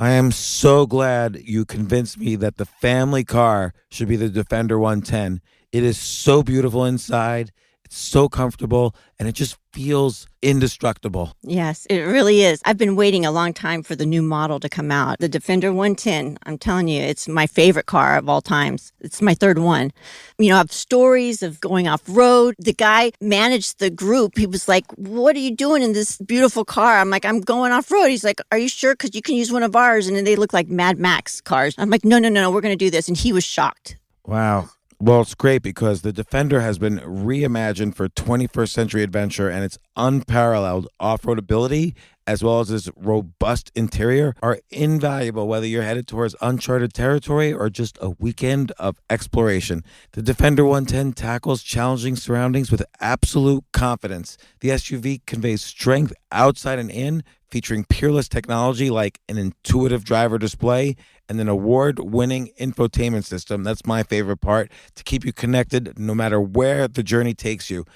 I am so glad you convinced me that the family car should be the Defender 110. It is so beautiful inside, it's so comfortable, and it just feels indestructible. Yes, it really is. I've been waiting a long time for the new model to come out. The Defender 110, I'm telling you, it's my favorite car of all times. It's my third one. You know, I have stories of going off road. The guy managed the group. He was like, "What are you doing in this beautiful car?" I'm like, "I'm going off road." He's like, "Are you sure? Because you can use one of ours." And then they look like Mad Max cars. I'm like, "No, no, no, no, we're going to do this." And he was shocked. Wow. Well, it's great because the Defender has been reimagined for 21st century adventure, and its unparalleled off-road ability as well as its robust interior are invaluable whether you're headed towards uncharted territory or just a weekend of exploration. The Defender 110 tackles challenging surroundings with absolute confidence. The SUV conveys strength outside and in, featuring peerless technology like an intuitive driver display and an award-winning infotainment system. That's my favorite part, to keep you connected no matter where the journey takes you.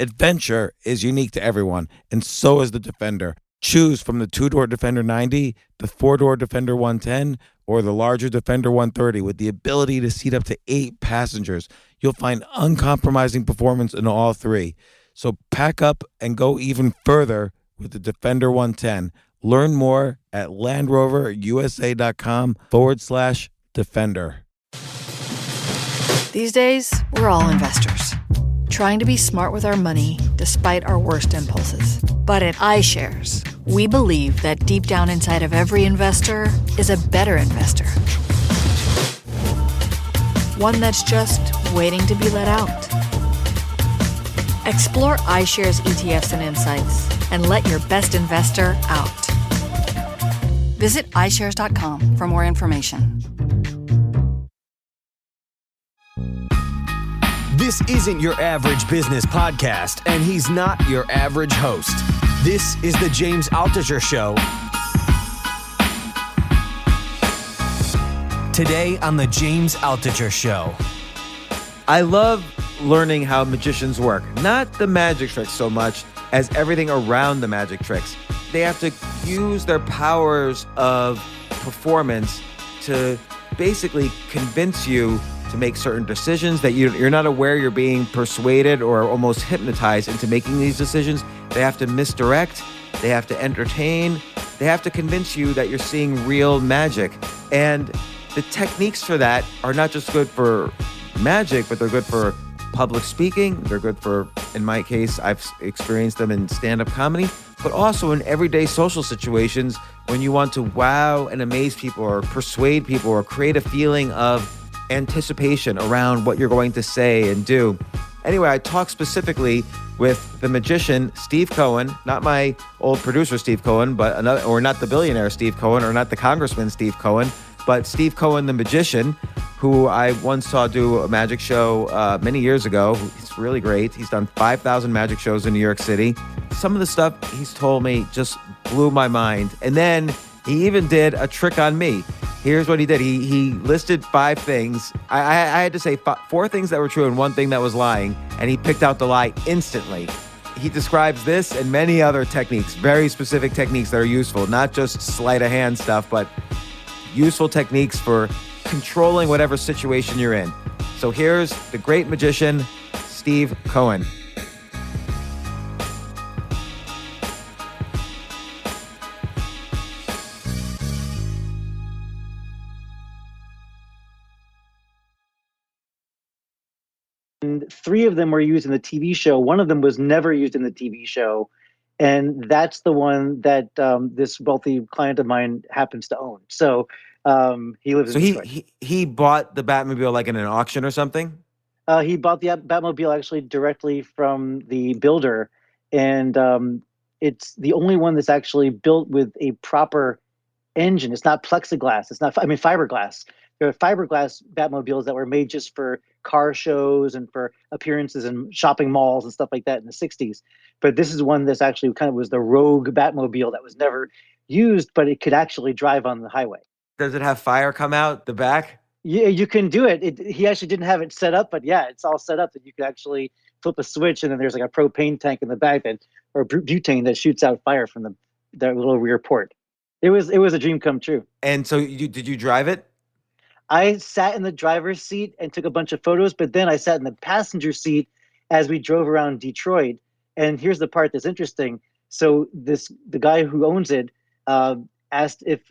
Adventure is unique to everyone, and so is the Defender. Choose from the two-door Defender 90, the four-door Defender 110, or the larger Defender 130 with the ability to seat up to 8 passengers. You'll find uncompromising performance in all three. So pack up and go even further with the Defender 110. Learn more at LandRoverUSA.com/Defender. These days, we're all investors, trying to be smart with our money despite our worst impulses. But at iShares, we believe that deep down inside of every investor is a better investor. One that's just waiting to be let out. Explore iShares ETFs and insights and let your best investor out. Visit iShares.com for more information. This isn't your average business podcast, and he's not your average host. This is the James Altucher Show. Today on the James Altucher Show. I love learning how magicians work. Not the magic tricks so much as everything around the magic tricks. They have to use their powers of performance to basically convince you to make certain decisions that you're not aware you're being persuaded or almost hypnotized into making these decisions. They have to misdirect. They have to entertain. They have to convince you that you're seeing real magic. And the techniques for that are not just good for magic, but they're good for public speaking. They're good for, in my case, I've experienced them in stand-up comedy, but also in everyday social situations when you want to wow and amaze people or persuade people or create a feeling of anticipation around what you're going to say and do. Anyway, I talked specifically with the magician, Steve Cohen, not my old producer, Steve Cohen, but another, or not the billionaire, Steve Cohen, or not the congressman, Steve Cohen, but Steve Cohen, the magician, who I once saw do a magic show many years ago. He's really great. He's done 5,000 magic shows in New York City. Some of the stuff he's told me just blew my mind. And then he even did a trick on me. Here's what he did. He listed 5 things. I had to say 4 things that were true and 1 thing that was lying, and he picked out the lie instantly. He describes this and many other techniques, very specific techniques that are useful, not just sleight of hand stuff, but useful techniques for controlling whatever situation you're in. So here's the great magician, Steve Cohen. And 3 of them were used in the TV show. One of them was never used in the TV show. And that's the one that this wealthy client of mine happens to own. So he lives in Detroit. He bought the Batmobile like in an auction or something? He bought the Batmobile actually directly from the builder. And it's the only one that's actually built with a proper engine. It's not plexiglass. It's not, fiberglass. There are fiberglass Batmobiles that were made just for car shows and for appearances in shopping malls and stuff like that in the 60s. But this is one that's actually kind of was the rogue Batmobile that was never used, but it could actually drive on the highway. Does it have fire come out the back? Yeah, you can do it. He actually didn't have it set up, but yeah, it's all set up that you could actually flip a switch and then there's like a propane tank in the back or butane that shoots out fire from the little rear port. It was a dream come true. And so did you drive it? I sat in the driver's seat and took a bunch of photos, but then I sat in the passenger seat as we drove around Detroit. And here's the part that's interesting. So the guy who owns it uh, asked if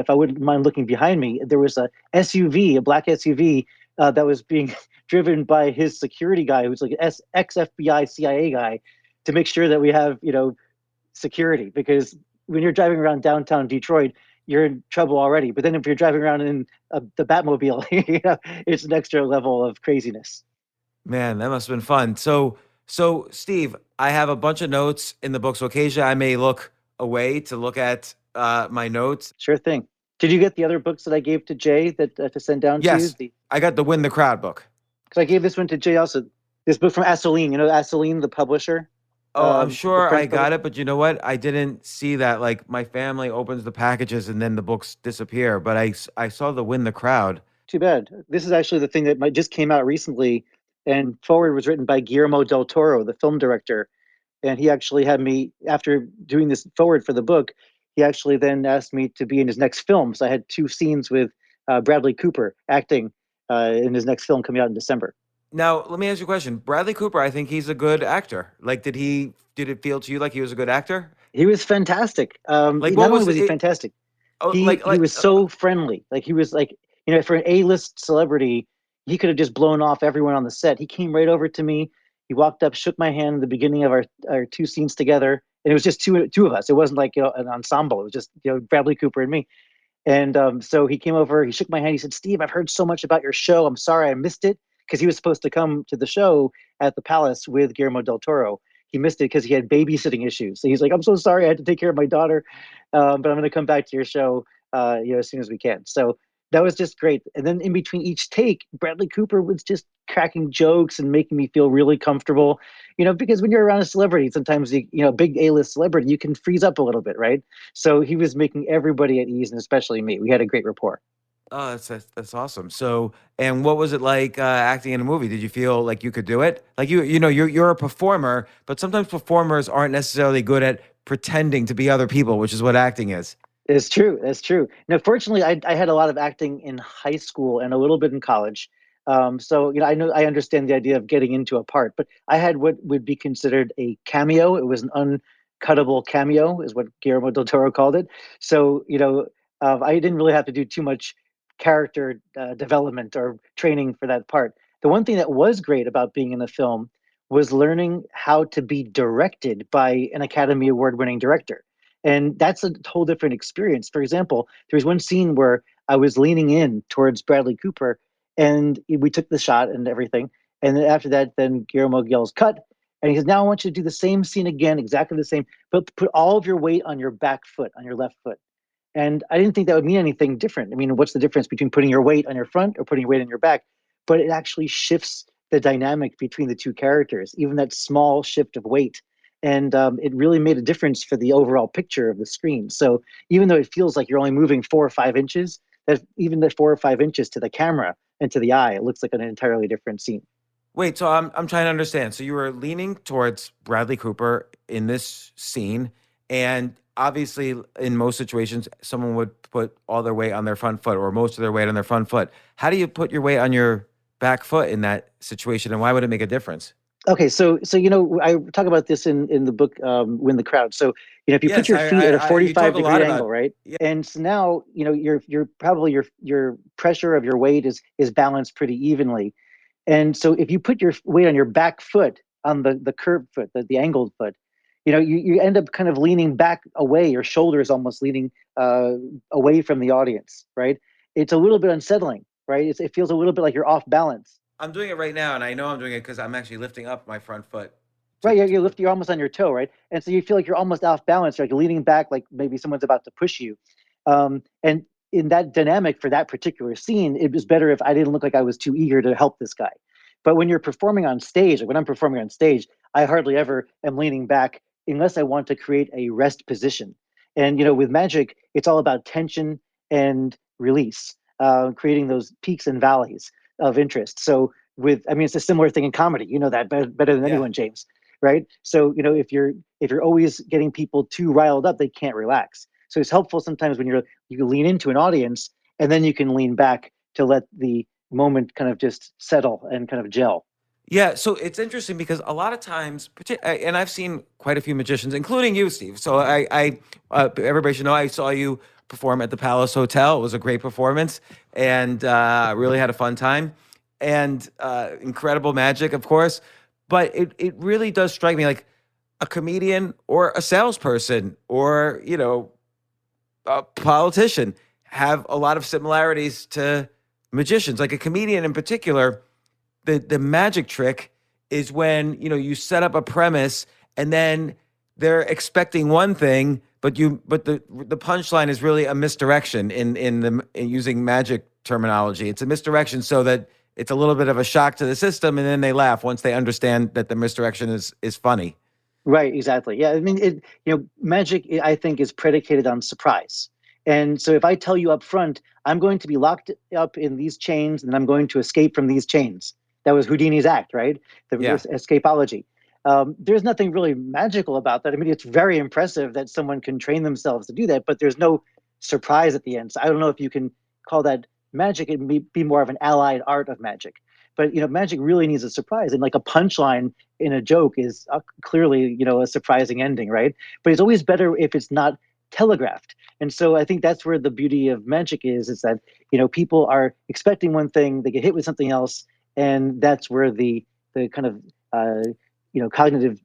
I wouldn't mind looking behind me. There was a SUV, a black SUV that was being driven by his security guy, who's like an ex FBI CIA guy, to make sure that we have security, because when you're driving around downtown Detroit, you're in trouble already. But then if you're driving around in the Batmobile, it's an extra level of craziness. Man, that must have been fun. So Steve, I have a bunch of notes in the book. So occasionally I may look away to look at my notes. Sure thing. Did you get the other books that I gave to Jay that to send down to you? Yes, I got the Win the Crowd book. Because I gave this one to Jay also. This book from Asseline, Asseline, the publisher. Oh, I'm The sure French I got it, but you know what? I didn't see that. Like my family opens the packages and then the books disappear. But I saw the Win the Crowd. Too bad. This is actually the thing that just came out recently, and forward was written by Guillermo del Toro, the film director. And he actually had me, after doing this forward for the book, he actually then asked me to be in his next film. So I had 2 scenes with Bradley Cooper acting in his next film coming out in December. Now, let me ask you a question. Bradley Cooper, I think he's a good actor. Like, did it feel to you like he was a good actor? He was fantastic. Like, Not what only was was he it? fantastic, Oh, he was so friendly. Like he was like, for an A-list celebrity, he could have just blown off everyone on the set. He came right over to me. He walked up, shook my hand in the beginning of our 2 scenes together. And it was just two of us. It wasn't like, an ensemble. It was just, Bradley Cooper and me. And so he came over, he shook my hand. He said, "Steve, I've heard so much about your show. I'm sorry I missed it." Because he was supposed to come to the show at the Palace with Guillermo del Toro. He missed it because he had babysitting issues. So he's like, "I'm so sorry. I had to take care of my daughter. But I'm going to come back to your show, as soon as we can." So that was just great. And then in between each take, Bradley Cooper was just cracking jokes and making me feel really comfortable, because when you're around a celebrity, sometimes, big A-list celebrity, you can freeze up a little bit, right? So he was making everybody at ease, and especially me. We had a great rapport. Oh, that's awesome. So, and what was it like acting in a movie? Did you feel like you could do it? Like you're a performer, but sometimes performers aren't necessarily good at pretending to be other people, which is what acting is. It's true. That's true. Now, fortunately, I had a lot of acting in high school and a little bit in college. So, I understand the idea of getting into a part, but I had what would be considered a cameo. It was an uncuttable cameo, is what Guillermo del Toro called it. So, I didn't really have to do too much character development or training for that part. The one thing that was great about being in the film was learning how to be directed by an Academy Award winning director. And that's a whole different experience. For example, there was one scene where I was leaning in towards Bradley Cooper and we took the shot and everything. And then after that, then Guillermo yells, "Cut." And he says, "Now I want you to do the same scene again, exactly the same, but put all of your weight on your back foot, on your left foot." And I didn't think that would mean anything different. I mean, what's the difference between putting your weight on your front or putting your weight on your back? But it actually shifts the dynamic between the 2 characters, even that small shift of weight. And it really made a difference for the overall picture of the screen. So even though it feels like you're only moving 4 or 5 inches, that even the 4 or 5 inches to the camera and to the eye, it looks like an entirely different scene. Wait, so I'm trying to understand. So you were leaning towards Bradley Cooper in this scene, and obviously in most situations, someone would put all their weight on their front foot or most of their weight on their front foot. How do you put your weight on your back foot in that situation, and why would it make a difference? Okay, so I talk about this in the book, Win the Crowd. So if you put Yes, your feet at a you talk 45 a lot degree about. angle, right? Yeah. And so now you're probably your pressure of your weight is balanced pretty evenly. And so if you put your weight on your back foot, on the curved foot, the angled foot, you end up kind of leaning back away. Your shoulders almost leaning away from the audience, right? It's a little bit unsettling, right? It feels a little bit like you're off balance. I'm doing it right now, and I know I'm doing it because I'm actually lifting up my front foot. Right, you're almost on your toe, right? And so you feel like you're almost off balance, like you're leaning back, like maybe someone's about to push you. And in that dynamic for that particular scene, it was better if I didn't look like I was too eager to help this guy. But when you're performing on stage, like when I'm performing on stage, I hardly ever am leaning back unless I want to create a rest position. And with magic, it's all about tension and release, creating those peaks and valleys of interest. So it's a similar thing in comedy. You know that better than Yeah. anyone, James. Right? So if you're always getting people too riled up, they can't relax. So it's helpful sometimes when you lean into an audience and then you can lean back to let the moment kind of just settle and kind of gel. Yeah, so it's interesting because a lot of times, and I've seen quite a few magicians, including you, Steve. So everybody should know I saw you perform at the Palace Hotel. It was a great performance, and really had a fun time, and incredible magic, of course. But it really does strike me like a comedian or a salesperson or a politician have a lot of similarities to magicians. Like a comedian in particular, the magic trick is when you set up a premise and then they're expecting one thing, but the punchline is really a misdirection in using magic terminology. It's a misdirection so that it's a little bit of a shock to the system, and then they laugh once they understand that the misdirection is funny. Right, exactly. Yeah, I mean, magic, I think, is predicated on surprise. And so if I tell you up front, I'm going to be locked up in these chains and I'm going to escape from these chains. That was Houdini's act, right? The Yeah. escapology. There's nothing really magical about that. I mean, it's very impressive that someone can train themselves to do that, but there's no surprise at the end. So I don't know if you can call that magic. It may be more of an allied art of magic. But magic really needs a surprise, and like a punchline in a joke is clearly a surprising ending, right? But it's always better if it's not telegraphed. And so I think that's where the beauty of magic is that people are expecting one thing, they get hit with something else, and that's where the kind of cognitive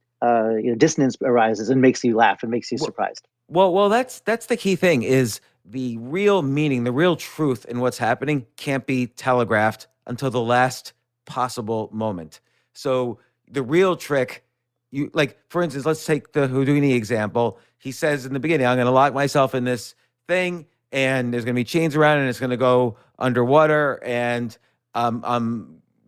dissonance arises and makes you laugh and makes you surprised. Well, that's the key thing is the real meaning, the real truth in what's happening can't be telegraphed until the last possible moment. So the real trick, for instance, let's take the Houdini example. He says in the beginning, I'm going to lock myself in this thing and there's going to be chains around and it's going to go underwater and I'm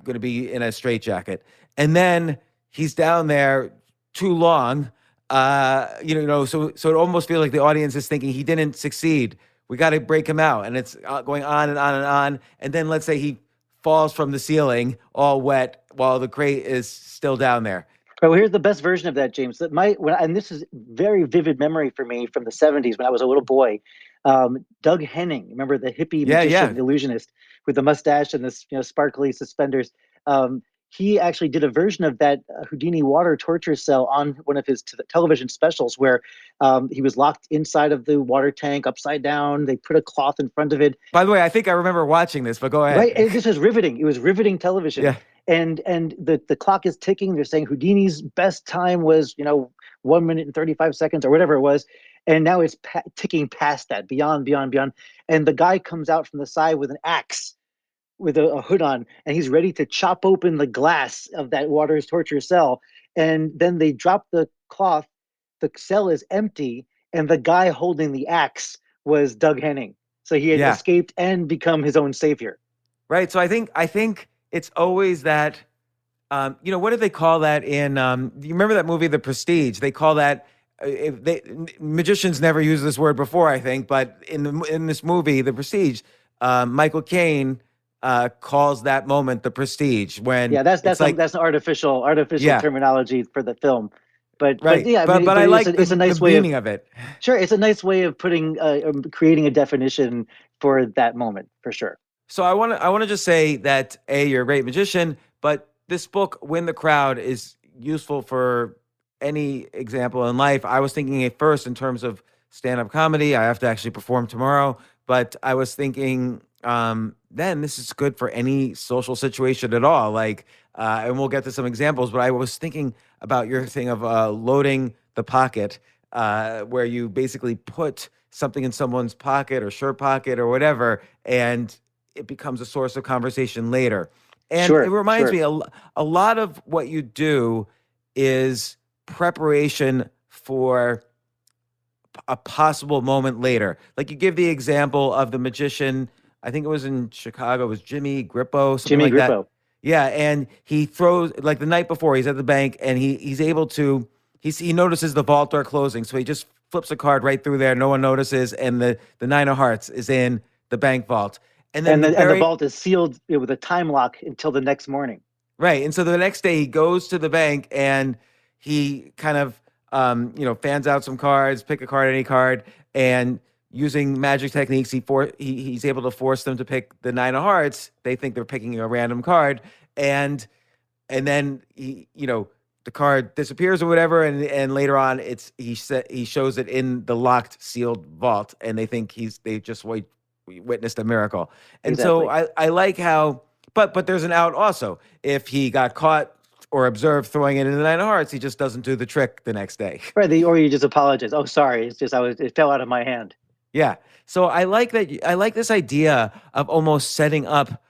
going to be in a straitjacket. And then he's down there too long. So it almost feels like the audience is thinking he didn't succeed. We got to break him out. And it's going on and on and on. And then let's say he falls from the ceiling all wet while the crate is still down there. Well, here's the best version of that, James. And this is very vivid memory for me from the 70s when I was a little boy. Doug Henning, remember the hippie magician, illusionist with the mustache and this sparkly suspenders. He actually did a version of that Houdini water torture cell on one of his television specials where he was locked inside of the water tank upside down. They put a cloth in front of it. By the way, I think I remember watching this, but go ahead. Right, and this was riveting. It was riveting television. Yeah. And the clock is ticking. They're saying Houdini's best time was 1 minute and 35 seconds or whatever it was. And now it's ticking past that, beyond. And the guy comes out from the side with an axe with a hood on, and he's ready to chop open the glass of that water torture cell. And then they drop the cloth. The cell is empty, and the guy holding the axe was Doug Henning. So he had escaped and become his own savior. Right. So I think it's always that, what do they call that in, you remember that movie, The Prestige? They call that, magicians never used this word before, I think, but in this movie, The Prestige, Michael Caine calls that moment the prestige. When that's an artificial terminology for the film. But right. But I like it's a nice way meaning of it. Sure, it's a nice way of putting creating a definition for that moment for sure. So I want to just say that you're a great magician, but this book, Win the Crowd, is useful for any example in life. I was thinking at first in terms of stand-up comedy. I have to actually perform tomorrow, but I was thinking then this is good for any social situation at all. And we'll get to some examples, but I was thinking about your thing of loading the pocket, where you basically put something in someone's pocket or shirt pocket or whatever, and it becomes a source of conversation later. And it reminds me, a lot of what you do is preparation for a possible moment later. Like you give the example of the magician, I think it was in Chicago, it was Jimmy Grippo, something like that. Yeah, and he throws, like the night before, he's at the bank, and he's able to, he notices the vault door closing, so he just flips a card right through there, no one notices, and the 9 of hearts is in the bank vault. And then the vault is sealed with a time lock until the next morning. Right, and so the next day he goes to the bank, and he kind of, fans out some cards, pick a card, any card, and using magic techniques, he's able to force them to pick the 9 of hearts. They think they're picking a random card, and then the card disappears or whatever, and later on he shows it in the locked, sealed vault, and they think they just witnessed a miracle. And Exactly. so I like how, but there's an out also. If he got caught or observed throwing it in the 9 of hearts, he just doesn't do the trick the next day. Right. Or you just apologize. Oh, sorry. It's just it fell out of my hand. Yeah. So I like that. I like this idea of almost setting up,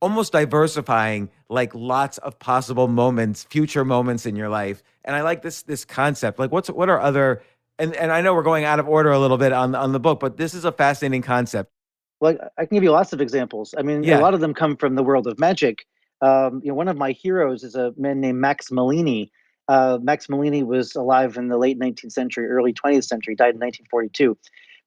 almost diversifying like lots of possible moments, future moments in your life. And I like this concept. Like what are other, and I know we're going out of order a little bit on the book, but this is a fascinating concept. Well, I can give you lots of examples. I mean, Yeah. a lot of them come from the world of magic. One of my heroes is a man named Max Mellini. Max Mellini was alive in the late 19th century, early 20th century, died in 1942.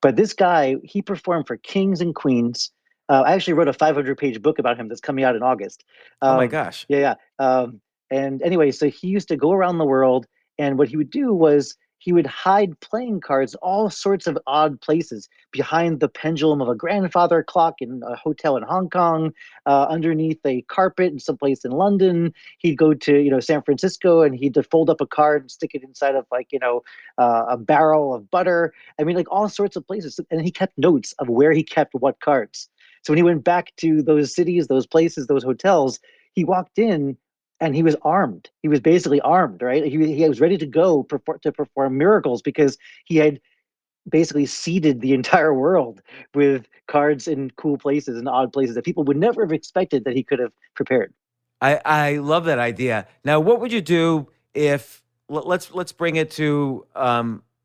But this guy, he performed for kings and queens. I actually wrote a 500-page book about him that's coming out in August. Oh my gosh. Yeah. And anyway, so he used to go around the world, and what he would do was he would hide playing cards all sorts of odd places, behind the pendulum of a grandfather clock in a hotel in Hong Kong, underneath a carpet in someplace in London. He'd go to San Francisco, and he'd fold up a card and stick it inside of a barrel of butter. I mean, like all sorts of places. And he kept notes of where he kept what cards. So when he went back to those cities, those places, those hotels, he walked in and he was armed. He was basically armed, right? He was ready to go to perform miracles, because he had basically seeded the entire world with cards in cool places and odd places that people would never have expected that he could have prepared. I love that idea. Now, what would you do if let's bring it to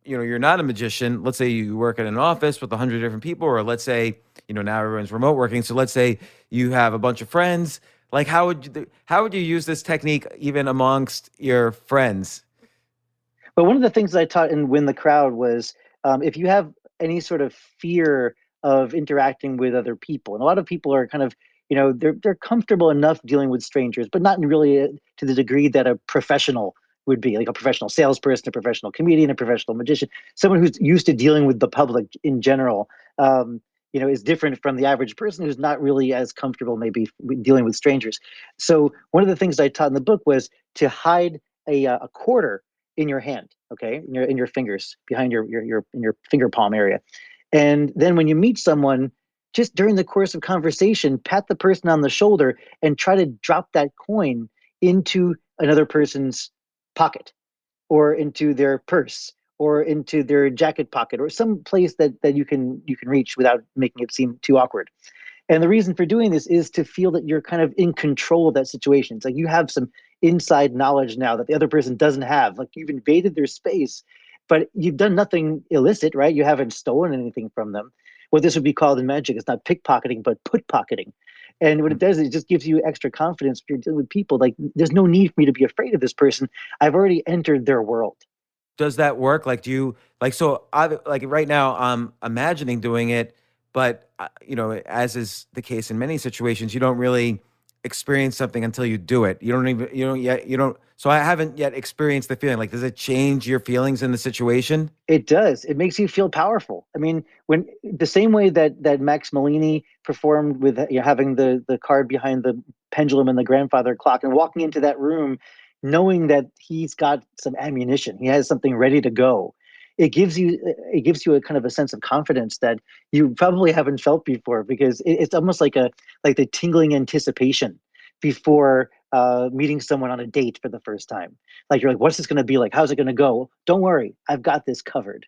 you're not a magician. Let's say you work in an office with 100 different people, or let's say now everyone's remote working. So let's say you have a bunch of friends. Like how would you use this technique even amongst your friends? But one of the things that I taught in Win the Crowd was, if you have any sort of fear of interacting with other people, and a lot of people are kind of, they're comfortable enough dealing with strangers, but not really to the degree that a professional would be, like a professional salesperson, a professional comedian, a professional magician, someone who's used to dealing with the public in general. Is different from the average person who's not really as comfortable maybe dealing with strangers. So one of the things I taught in the book was to hide a quarter in your hand, okay, in your fingers, behind your in your finger palm area. And then when you meet someone, just during the course of conversation, pat the person on the shoulder and try to drop that coin into another person's pocket, or into their purse, or into their jacket pocket, or some place that you can reach without making it seem too awkward. And the reason for doing this is to feel that you're kind of in control of that situation. It's like you have some inside knowledge now that the other person doesn't have. Like you've invaded their space, but you've done nothing illicit, right? You haven't stolen anything from them. What this would be called in magic is not pickpocketing, but put-pocketing. And what it does is it just gives you extra confidence when you're dealing with people. Like, there's no need for me to be afraid of this person. I've already entered their world. Does that work? Like, do you like right now I'm imagining doing it, but as is the case in many situations, you don't really experience something until you do it. So I haven't yet experienced the feeling. Like, does it change your feelings in the situation? It does. It makes you feel powerful. I mean, when the same way that Max Mellini performed with having the card behind the pendulum and the grandfather clock, and walking into that room knowing that he's got some ammunition, he has something ready to go. It gives you a kind of a sense of confidence that you probably haven't felt before, because it's almost like the tingling anticipation before meeting someone on a date for the first time. Like, you're like, what's this going to be like? How's it going to go? Don't worry, I've got this covered.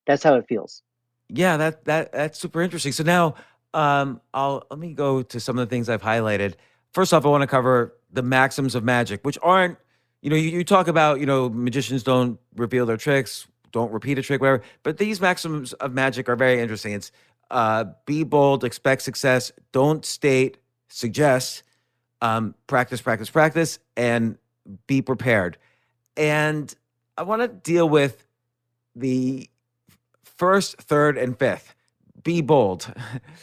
That's how it feels. Yeah, that's super interesting. So now, let me go to some of the things I've highlighted. First off, I want to cover the maxims of magic, which aren't, you talk about, magicians don't reveal their tricks, don't repeat a trick, whatever. But these maxims of magic are very interesting. It's be bold, expect success, don't state, suggest, practice, practice, practice, and be prepared. And I want to deal with the first, third, and fifth. Be bold.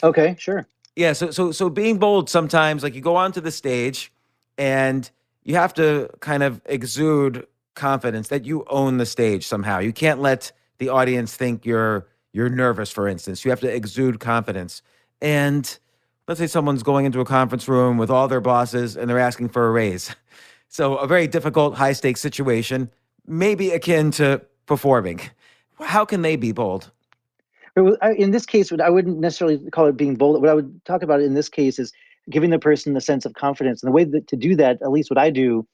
Okay, sure. Yeah, so being bold sometimes, like you go onto the stage and you have to kind of exude confidence that you own the stage somehow. You can't let the audience think you're you're nervous, for instance. You have to exude confidence. And let's say someone's going into a conference room with all their bosses and they're asking for a raise. So a very difficult, high stakes situation, maybe akin to performing. How can they be bold? In this case, I wouldn't necessarily call it being bold. What I would talk about in this case is giving the person a sense of confidence. And the way that to do that, at least what I do,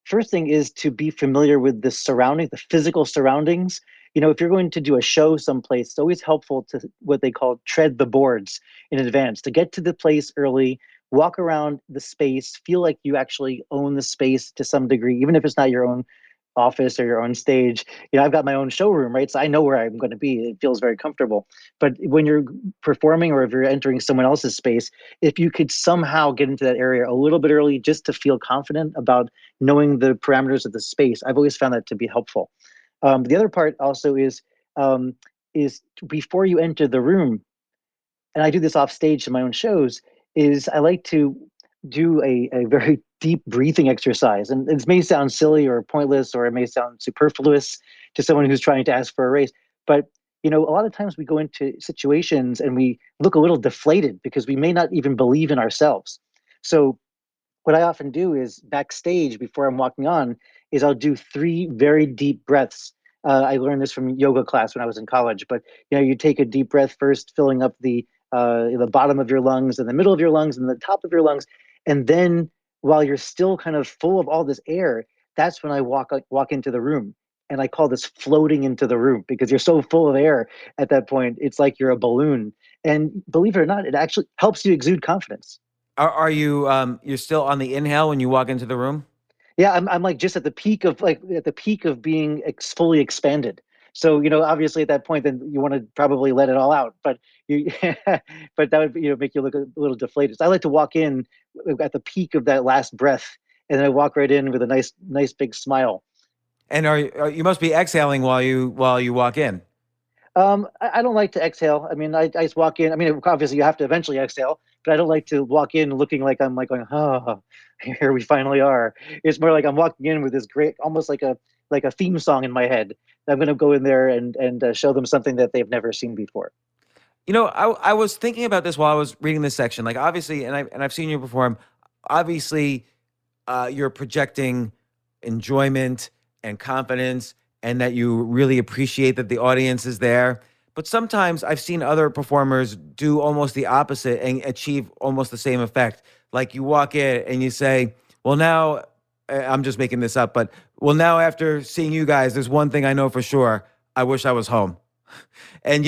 first thing is to be familiar with the surrounding, the physical surroundings. If you're going to do a show someplace, it's always helpful to what they call tread the boards in advance, to get to the place early, walk around the space, feel like you actually own the space to some degree, even if it's not your own office or your own stage. I've got my own showroom, right? So I know where I'm going to be. It feels very comfortable. But when you're performing or if you're entering someone else's space, if you could somehow get into that area a little bit early just to feel confident about knowing the parameters of the space, I've always found that to be helpful. The other part also is before you enter the room, and I do this off stage in my own shows, is I like to do a very deep breathing exercise. And it may sound silly or pointless, or it may sound superfluous to someone who's trying to ask for a raise. But, a lot of times we go into situations and we look a little deflated because we may not even believe in ourselves. So what I often do is backstage before I'm walking on is I'll do 3 very deep breaths. I learned this from yoga class when I was in college, but you take a deep breath first, filling up the bottom of your lungs and the middle of your lungs and the top of your lungs. And then while you're still kind of full of all this air, that's when I walk into the room. And I call this floating into the room because you're so full of air at that point. It's like you're a balloon. And believe it or not, it actually helps you exude confidence. Are you you're still on the inhale when you walk into the room? Yeah, I'm like just at the peak of being fully expanded. So obviously at that point, then you want to probably let it all out. But but that would make you look a little deflated. So I like to walk in at the peak of that last breath, and then I walk right in with a nice big smile. And you must be exhaling while you walk in. I don't like to exhale. I mean, I just walk in. I mean, obviously you have to eventually exhale, but I don't like to walk in looking like I'm like going, oh, here we finally are. It's more like I'm walking in with this great, almost like a theme song in my head. I'm going to go in there and show them something that they've never seen before. I was thinking about this while I was reading this section. Like obviously, and I've seen you perform. Obviously, you're projecting enjoyment and confidence, and that you really appreciate that the audience is there. But sometimes I've seen other performers do almost the opposite and achieve almost the same effect. Like you walk in and you say, "Well, now I'm just making this up, but well, now after seeing you guys, there's one thing I know for sure: I wish I was home." And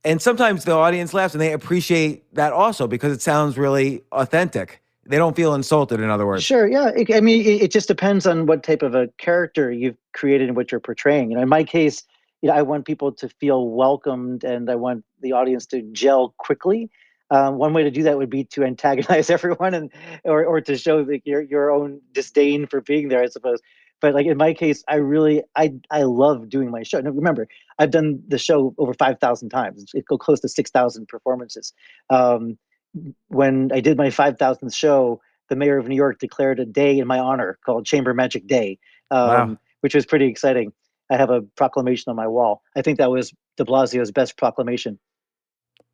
and sometimes the audience laughs and they appreciate that also because it sounds really authentic. They don't feel insulted, in other words. Sure. Yeah. It just depends on what type of a character you've created and what you're portraying. In my case, I want people to feel welcomed and I want the audience to gel quickly. One way to do that would be to antagonize everyone or to show your own disdain for being there, I suppose. But like in my case, I love doing my show. Now, remember, I've done the show over 5,000 times. It go close to 6,000 performances. When I did my 5,000th show, the mayor of New York declared a day in my honor called Chamber Magic Day, Wow. which was pretty exciting. I have a proclamation on my wall. I think that was de Blasio's best proclamation.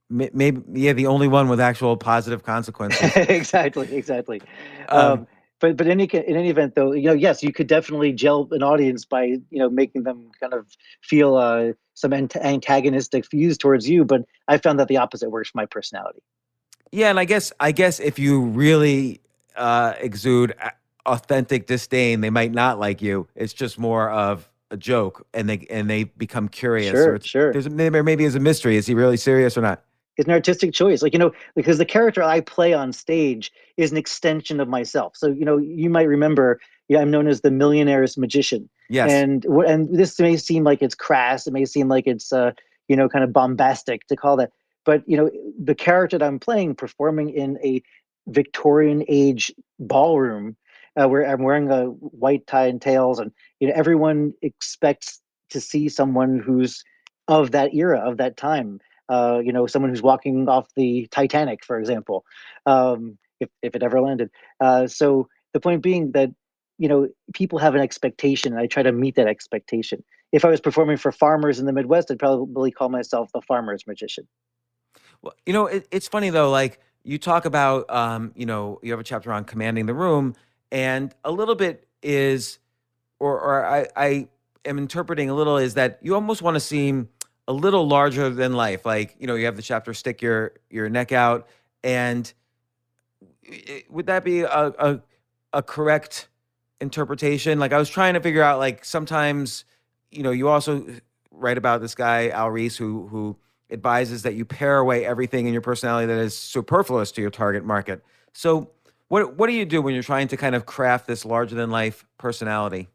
Maybe, yeah, the only one with actual positive consequences. Exactly. Um, But in any event, though, yes, you could definitely gel an audience by making them kind of feel some antagonistic views towards you. But I found that the opposite works for my personality. yeah, and I guess if you really exude authentic disdain, they might not like you. It's just more of a joke, and they become curious. Or Sure. there maybe is a mystery. Is he really serious or not? It's an artistic choice, because the character I play on stage is an extension of myself. So you might remember, I'm known as the Millionaire's magician. Yes. And this may seem like it's crass, it may seem like it's kind of bombastic to call that, but the character that I'm playing, performing in a Victorian age ballroom, where I'm wearing a white tie and tails, and everyone expects to see someone who's of that era, of that time. Someone who's walking off the Titanic, for example, if it ever landed. So the point being that people have an expectation, and I try to meet that expectation. if I was performing for farmers in the Midwest, I'd probably call myself the farmer's magician. Well, it's funny though, like you talk about, you have a chapter on commanding the room, and a little bit is, or I am interpreting a little is that you almost want to seem a little larger than life. Like, you have the chapter stick your neck out, and would that be a correct interpretation? Like I was trying to figure out, like sometimes, you also write about this guy Al Reese who advises that you pare away everything in your personality that is superfluous to your target market. So what do you do when you're trying to kind of craft this larger than life personality?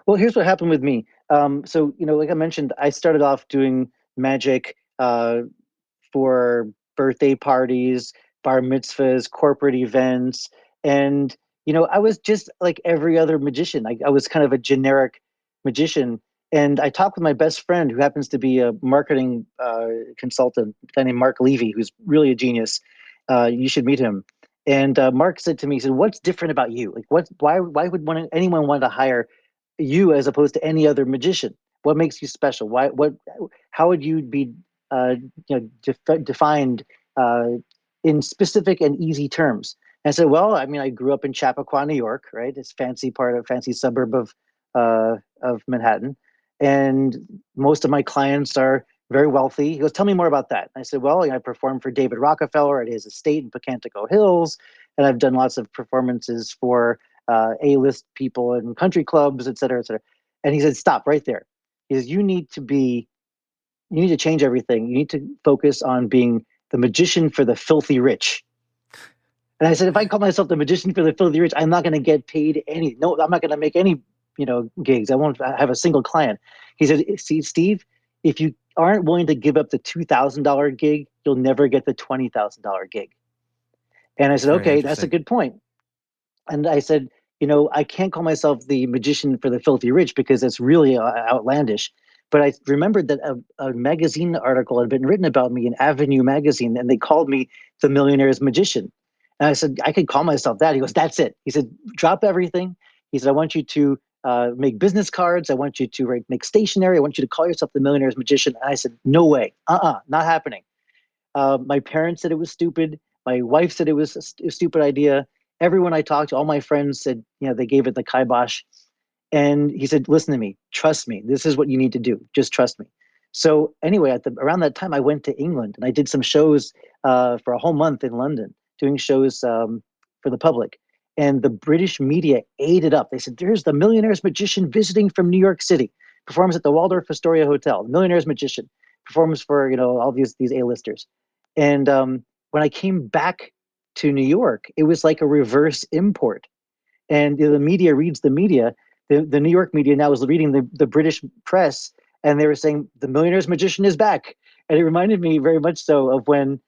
Well, here's what happened with me. So, like I mentioned, I started off doing magic for birthday parties, bar mitzvahs, corporate events. And, I was just like every other magician. I was kind of a generic magician. And I talked with my best friend, who happens to be a marketing consultant, a guy named Mark Levy, who's really a genius. You should meet him. And Mark said to me, he said, "What's different about you? Like, why would anyone want to hire you as opposed to any other magician? What makes you special? How would you be, defined in specific and easy terms?" And I said, "Well, I mean, I grew up in Chappaqua, New York, right? It's fancy suburb of Manhattan, and most of my clients are very wealthy." He goes, "Tell me more about that." I said, "Well, I performed for David Rockefeller at his estate in Pocantico Hills, and I've done lots of performances for A-list people in country clubs, et cetera, et cetera." And he said, "Stop right there." He says, you need to change everything. You need to focus on being the magician for the filthy rich." And I said, "If I call myself the magician for the filthy rich, I'm not going to get paid no, I'm not going to make any, gigs. I won't have a single client." He said, "See, Steve, if you aren't willing to give up the $2,000 gig, you'll never get the $20,000 gig." And I That's said, very "Okay, that's a interesting. good point." And I said, "I can't call myself the magician for the filthy rich because it's really outlandish." But I remembered that a magazine article had been written about me in Avenue magazine, and they called me the Millionaire's magician. And I said, "I could call myself that." He goes, "That's it." He said, "Drop everything." He said, "I want you to make business cards. I want you to make stationery. I want you to call yourself the Millionaire's magician." And I said, "No way. Not happening." My parents said it was stupid. My wife said it was a stupid idea. Everyone I talked to, all my friends said, they gave it the kibosh. And he said, "Listen to me. Trust me. This is what you need to do. Just trust me." So anyway, around that time, I went to England and I did some shows for a whole month in London, doing shows for the public. And the British media ate it up. They said, "There's the Millionaire's magician visiting from New York City, performs at the Waldorf Astoria Hotel. The Millionaire's magician performs for all these A-listers." And when I came back to New York, it was like a reverse import. And the media reads the media. The New York media now was reading the British press, and they were saying the Millionaire's magician is back. And it reminded me very much so of when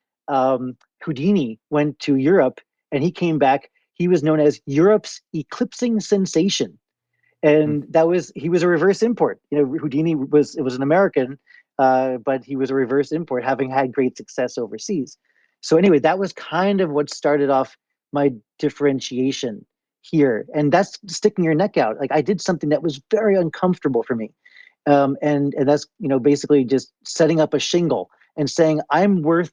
Houdini went to Europe and he came back. He was known as Europe's eclipsing sensation, and he was a reverse import. Houdini was an American, but he was a reverse import, having had great success overseas. So anyway, that was kind of what started off my differentiation here, and that's sticking your neck out. Like, I did something that was very uncomfortable for me, and that's basically just setting up a shingle and saying I'm worth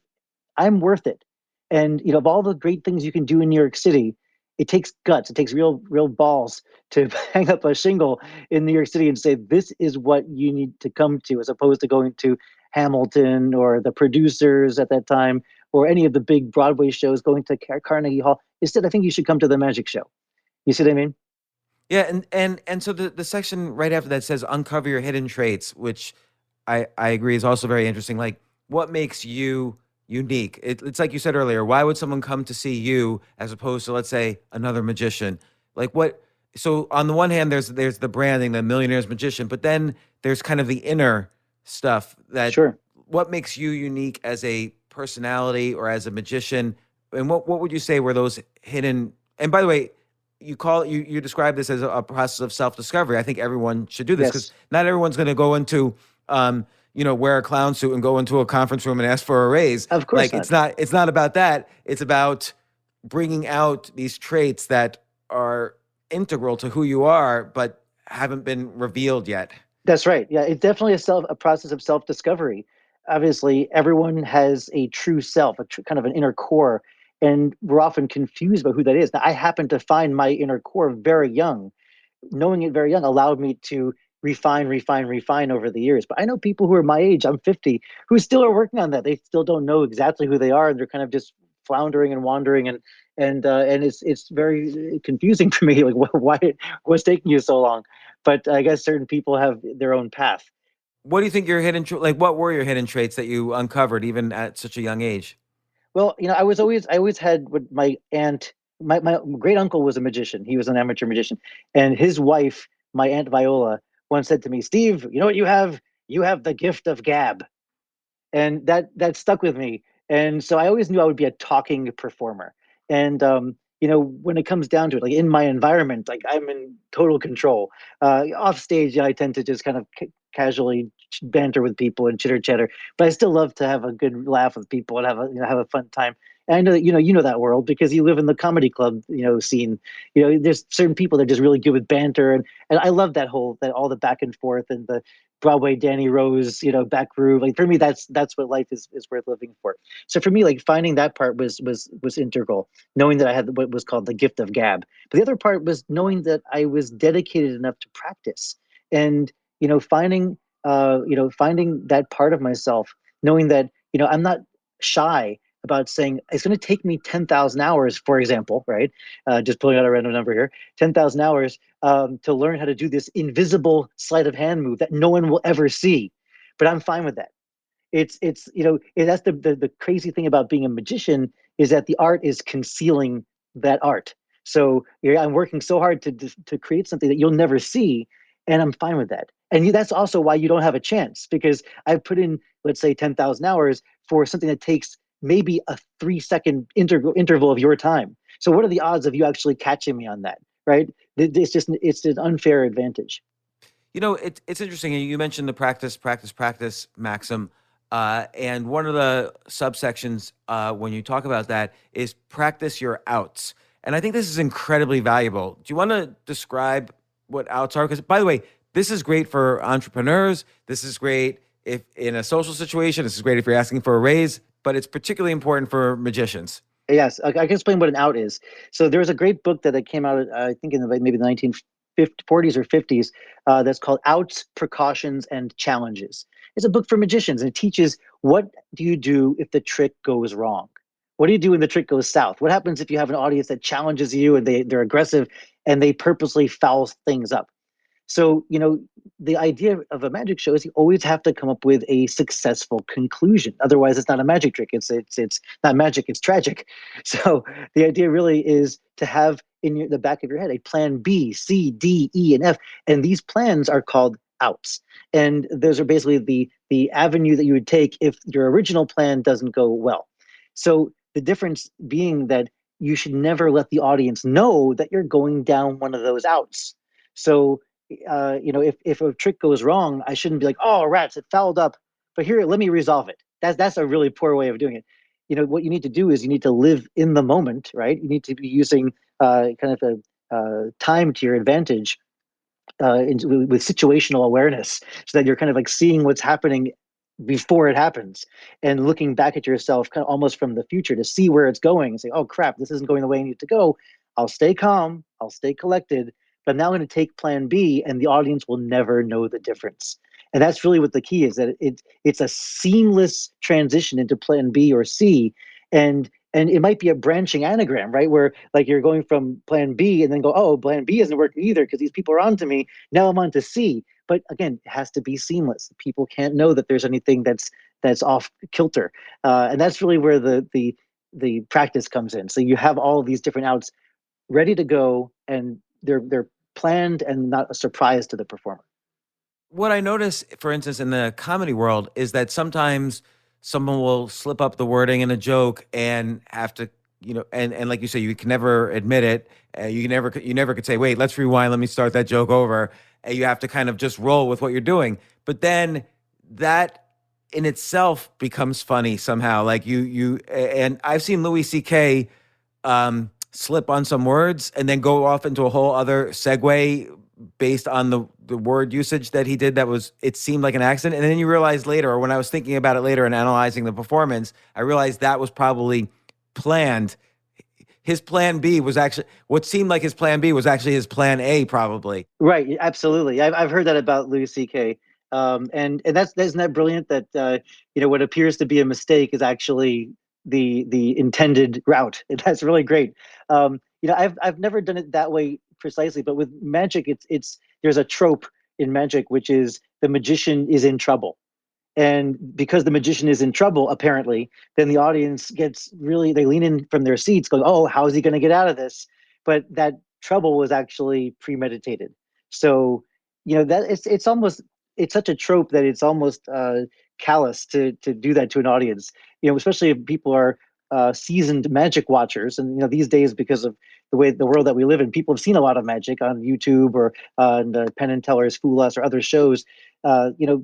it. And of all the great things you can do in New York City, it takes guts. It takes real balls to hang up a shingle in New York City and say this is what you need to come to, as opposed to going to Hamilton or the Producers at that time, or any of the big Broadway shows, going to Carnegie Hall. Instead, I think you should come to the magic show. You see what I mean? Yeah, and so the section right after that says uncover your hidden traits, which I agree is also very interesting. Like, what makes you unique? It's like you said earlier. Why would someone come to see you as opposed to, let's say, another magician? Like, what? So on the one hand, there's the branding, the Millionaire's magician, but then there's kind of the inner stuff that Sure. what makes you unique as a personality or as a magician, and what would you say were those hidden? And by the way, you describe this as a process of self-discovery. I think everyone should do this because Yes. not everyone's going to go into wear a clown suit and go into a conference room and ask for a raise. Of course Like, not. it's not about that. It's about bringing out these traits that are integral to who you are but haven't been revealed yet. That's right. Yeah, it's definitely a process of self-discovery. Obviously, everyone has a true self, kind of an inner core, and we're often confused about who that is. Now, I happen to find my inner core very young. Knowing it very young allowed me to refine over the years. But I know people who are my age, I'm 50, who still are working on that. They still don't know exactly who they are, and they're kind of just floundering and wandering, and it's very confusing for me. Like, why what's taking you so long? But I guess certain people have their own path. What do you think your like, what were your hidden traits that you uncovered even at such a young age? Well, I always had what my aunt, my great uncle was a magician. He was an amateur magician. And his wife, my Aunt Viola, once said to me, Steve, you know what you have? You have the gift of gab. And that stuck with me. And so I always knew I would be a talking performer. And when it comes down to it, like in my environment, like I'm in total control. Off stage, I tend to just kind of casually banter with people and chitter chatter, but I still love to have a good laugh with people and have a fun time. And I know that you know that world because you live in the comedy club scene. There's certain people that are just really good with banter, and I love that all the back and forth and the Broadway Danny Rose, back groove. Like for me, that's what life is worth living for. So for me, like finding that part was integral. Knowing that I had what was called the gift of gab. But the other part was knowing that I was dedicated enough to practice, and finding that part of myself, knowing that I'm not shy about saying it's going to take me 10,000 hours, for example, right? Just pulling out a random number here, 10,000 hours to learn how to do this invisible sleight of hand move that no one will ever see. But I'm fine with that. That's the crazy thing about being a magician is that the art is concealing that art. So I'm working so hard to create something that you'll never see, and I'm fine with that. And that's also why you don't have a chance because I've put in, let's say, 10,000 hours for something that takes maybe a 3-second interval of your time. So what are the odds of you actually catching me on that? Right? It's an unfair advantage. It's interesting. You mentioned the practice maxim. And one of the subsections when you talk about that is practice your outs. And I think this is incredibly valuable. Do you want to describe what outs are? Because, by the way, this is great for entrepreneurs. This is great if in a social situation. This is great if you're asking for a raise, but it's particularly important for magicians. Yes, I can explain what an out is. So there was a great book that came out, I think maybe the 1940s or 50s, that's called Outs, Precautions, and Challenges. It's a book for magicians, and it teaches what do you do if the trick goes wrong? What do you do when the trick goes south? What happens if you have an audience that challenges you and they're aggressive and they purposely foul things up? So, the idea of a magic show is you always have to come up with a successful conclusion. Otherwise, it's not a magic trick. It's not magic. It's tragic. So the idea really is to have in the back of your head a plan B, C, D, E, and F, and these plans are called outs. And those are basically the avenue that you would take if your original plan doesn't go well. So the difference being that you should never let the audience know that you're going down one of those outs. So if a trick goes wrong, I shouldn't be like, oh, rats, it fouled up. But here, let me resolve it. That's a really poor way of doing it. What you need to do is you need to live in the moment, right? You need to be using kind of a time to your advantage with situational awareness so that you're kind of like seeing what's happening before it happens and looking back at yourself kind of almost from the future to see where it's going and say, oh, crap, this isn't going the way I need to go. I'll stay calm. I'll stay collected. But now I'm going to take plan B and the audience will never know the difference. And that's really what the key is, that it's a seamless transition into plan B or C. And it might be a branching anagram, right? Where like you're going from plan B and then go, oh, plan B isn't working either because these people are on to me. Now I'm on to C. But again, it has to be seamless. People can't know that there's anything that's off kilter. And that's really where the practice comes in. So you have all of these different outs ready to go, and they're planned and not a surprise to the performer. What I notice, for instance, in the comedy world is that sometimes someone will slip up the wording in a joke and have to, and like you say, you can never admit it. You never could say, wait, let's rewind. Let me start that joke over. And you have to kind of just roll with what you're doing. But then that in itself becomes funny somehow. Like and I've seen Louis C.K. Slip on some words and then go off into a whole other segue based on the word usage that he did. It seemed like an accident. And then you realize later, or when I was thinking about it later and analyzing the performance, I realized that was probably planned. His plan B was actually what seemed like his plan B was actually his plan A, probably. Right. Absolutely. I've heard that about Louis C.K. And that's isn't that brilliant that what appears to be a mistake is actually the intended route. That's really great. I've never done it that way precisely, but with magic, it's there's a trope in magic which is the magician is in trouble. And because the magician is in trouble, apparently, then the audience gets really, they lean in from their seats going, oh, how is he going to get out of this? But that trouble was actually premeditated. So, that it's almost, it's such a trope that it's almost callous to do that to an audience, especially if people are seasoned magic watchers. And, these days, because of the world that we live in, people have seen a lot of magic on YouTube or on Penn and Teller's Fool Us or other shows.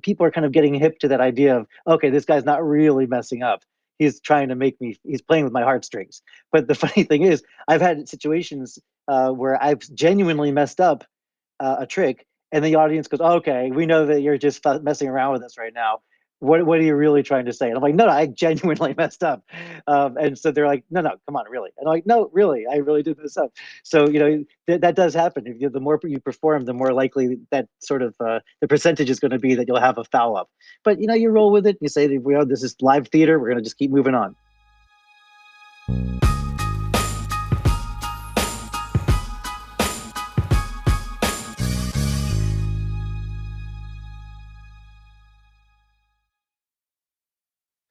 People are kind of getting hip to that idea of, okay, this guy's not really messing up. He's trying to he's playing with my heartstrings. But the funny thing is, I've had situations where I've genuinely messed up a trick, and the audience goes, okay, we know that you're just messing around with us right now. What are you really trying to say? And I'm like, no, I genuinely messed up. And so they're like, no, come on, really. And I'm like, no, really, I really did this up. So, that does happen. The more you perform, the more likely that sort of the percentage is going to be that you'll have a foul up. But, you roll with it. You say, this is live theater. We're going to just keep moving on.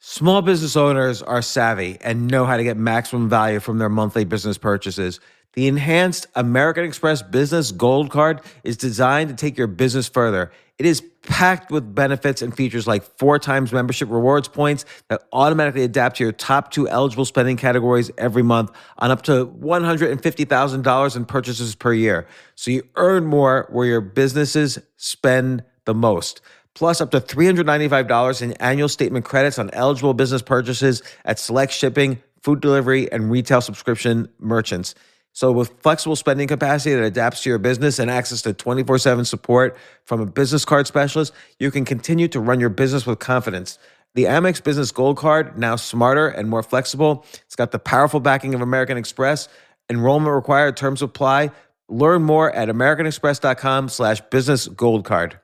Small business owners are savvy and know how to get maximum value from their monthly business purchases. The enhanced American Express Business Gold Card is designed to take your business further. It is packed with benefits and features like 4 times membership rewards points that automatically adapt to your top 2 eligible spending categories every month on up to $150,000 in purchases per year. So you earn more where your businesses spend the most. Plus up to $395 in annual statement credits on eligible business purchases at select shipping, food delivery, and retail subscription merchants. So with flexible spending capacity that adapts to your business and access to 24/7 support from a business card specialist, you can continue to run your business with confidence. The Amex Business Gold Card, now smarter and more flexible. It's got the powerful backing of American Express. Enrollment required, terms apply. Learn more at americanexpress.com/business gold card.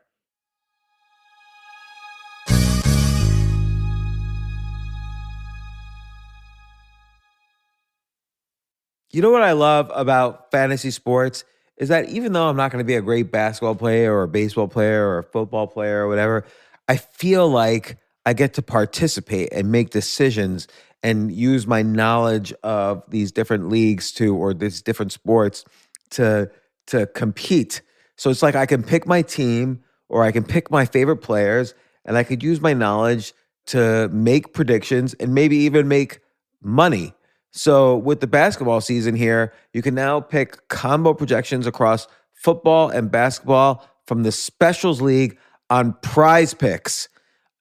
You know what I love about fantasy sports is that even though I'm not going to be a great basketball player or a baseball player or a football player or whatever, I feel like I get to participate and make decisions and use my knowledge of these different leagues or these different sports to compete. So it's like I can pick my team or I can pick my favorite players and I could use my knowledge to make predictions and maybe even make money. So with the basketball season here, you can now pick combo projections across football and basketball from the Specials League on Prize Picks.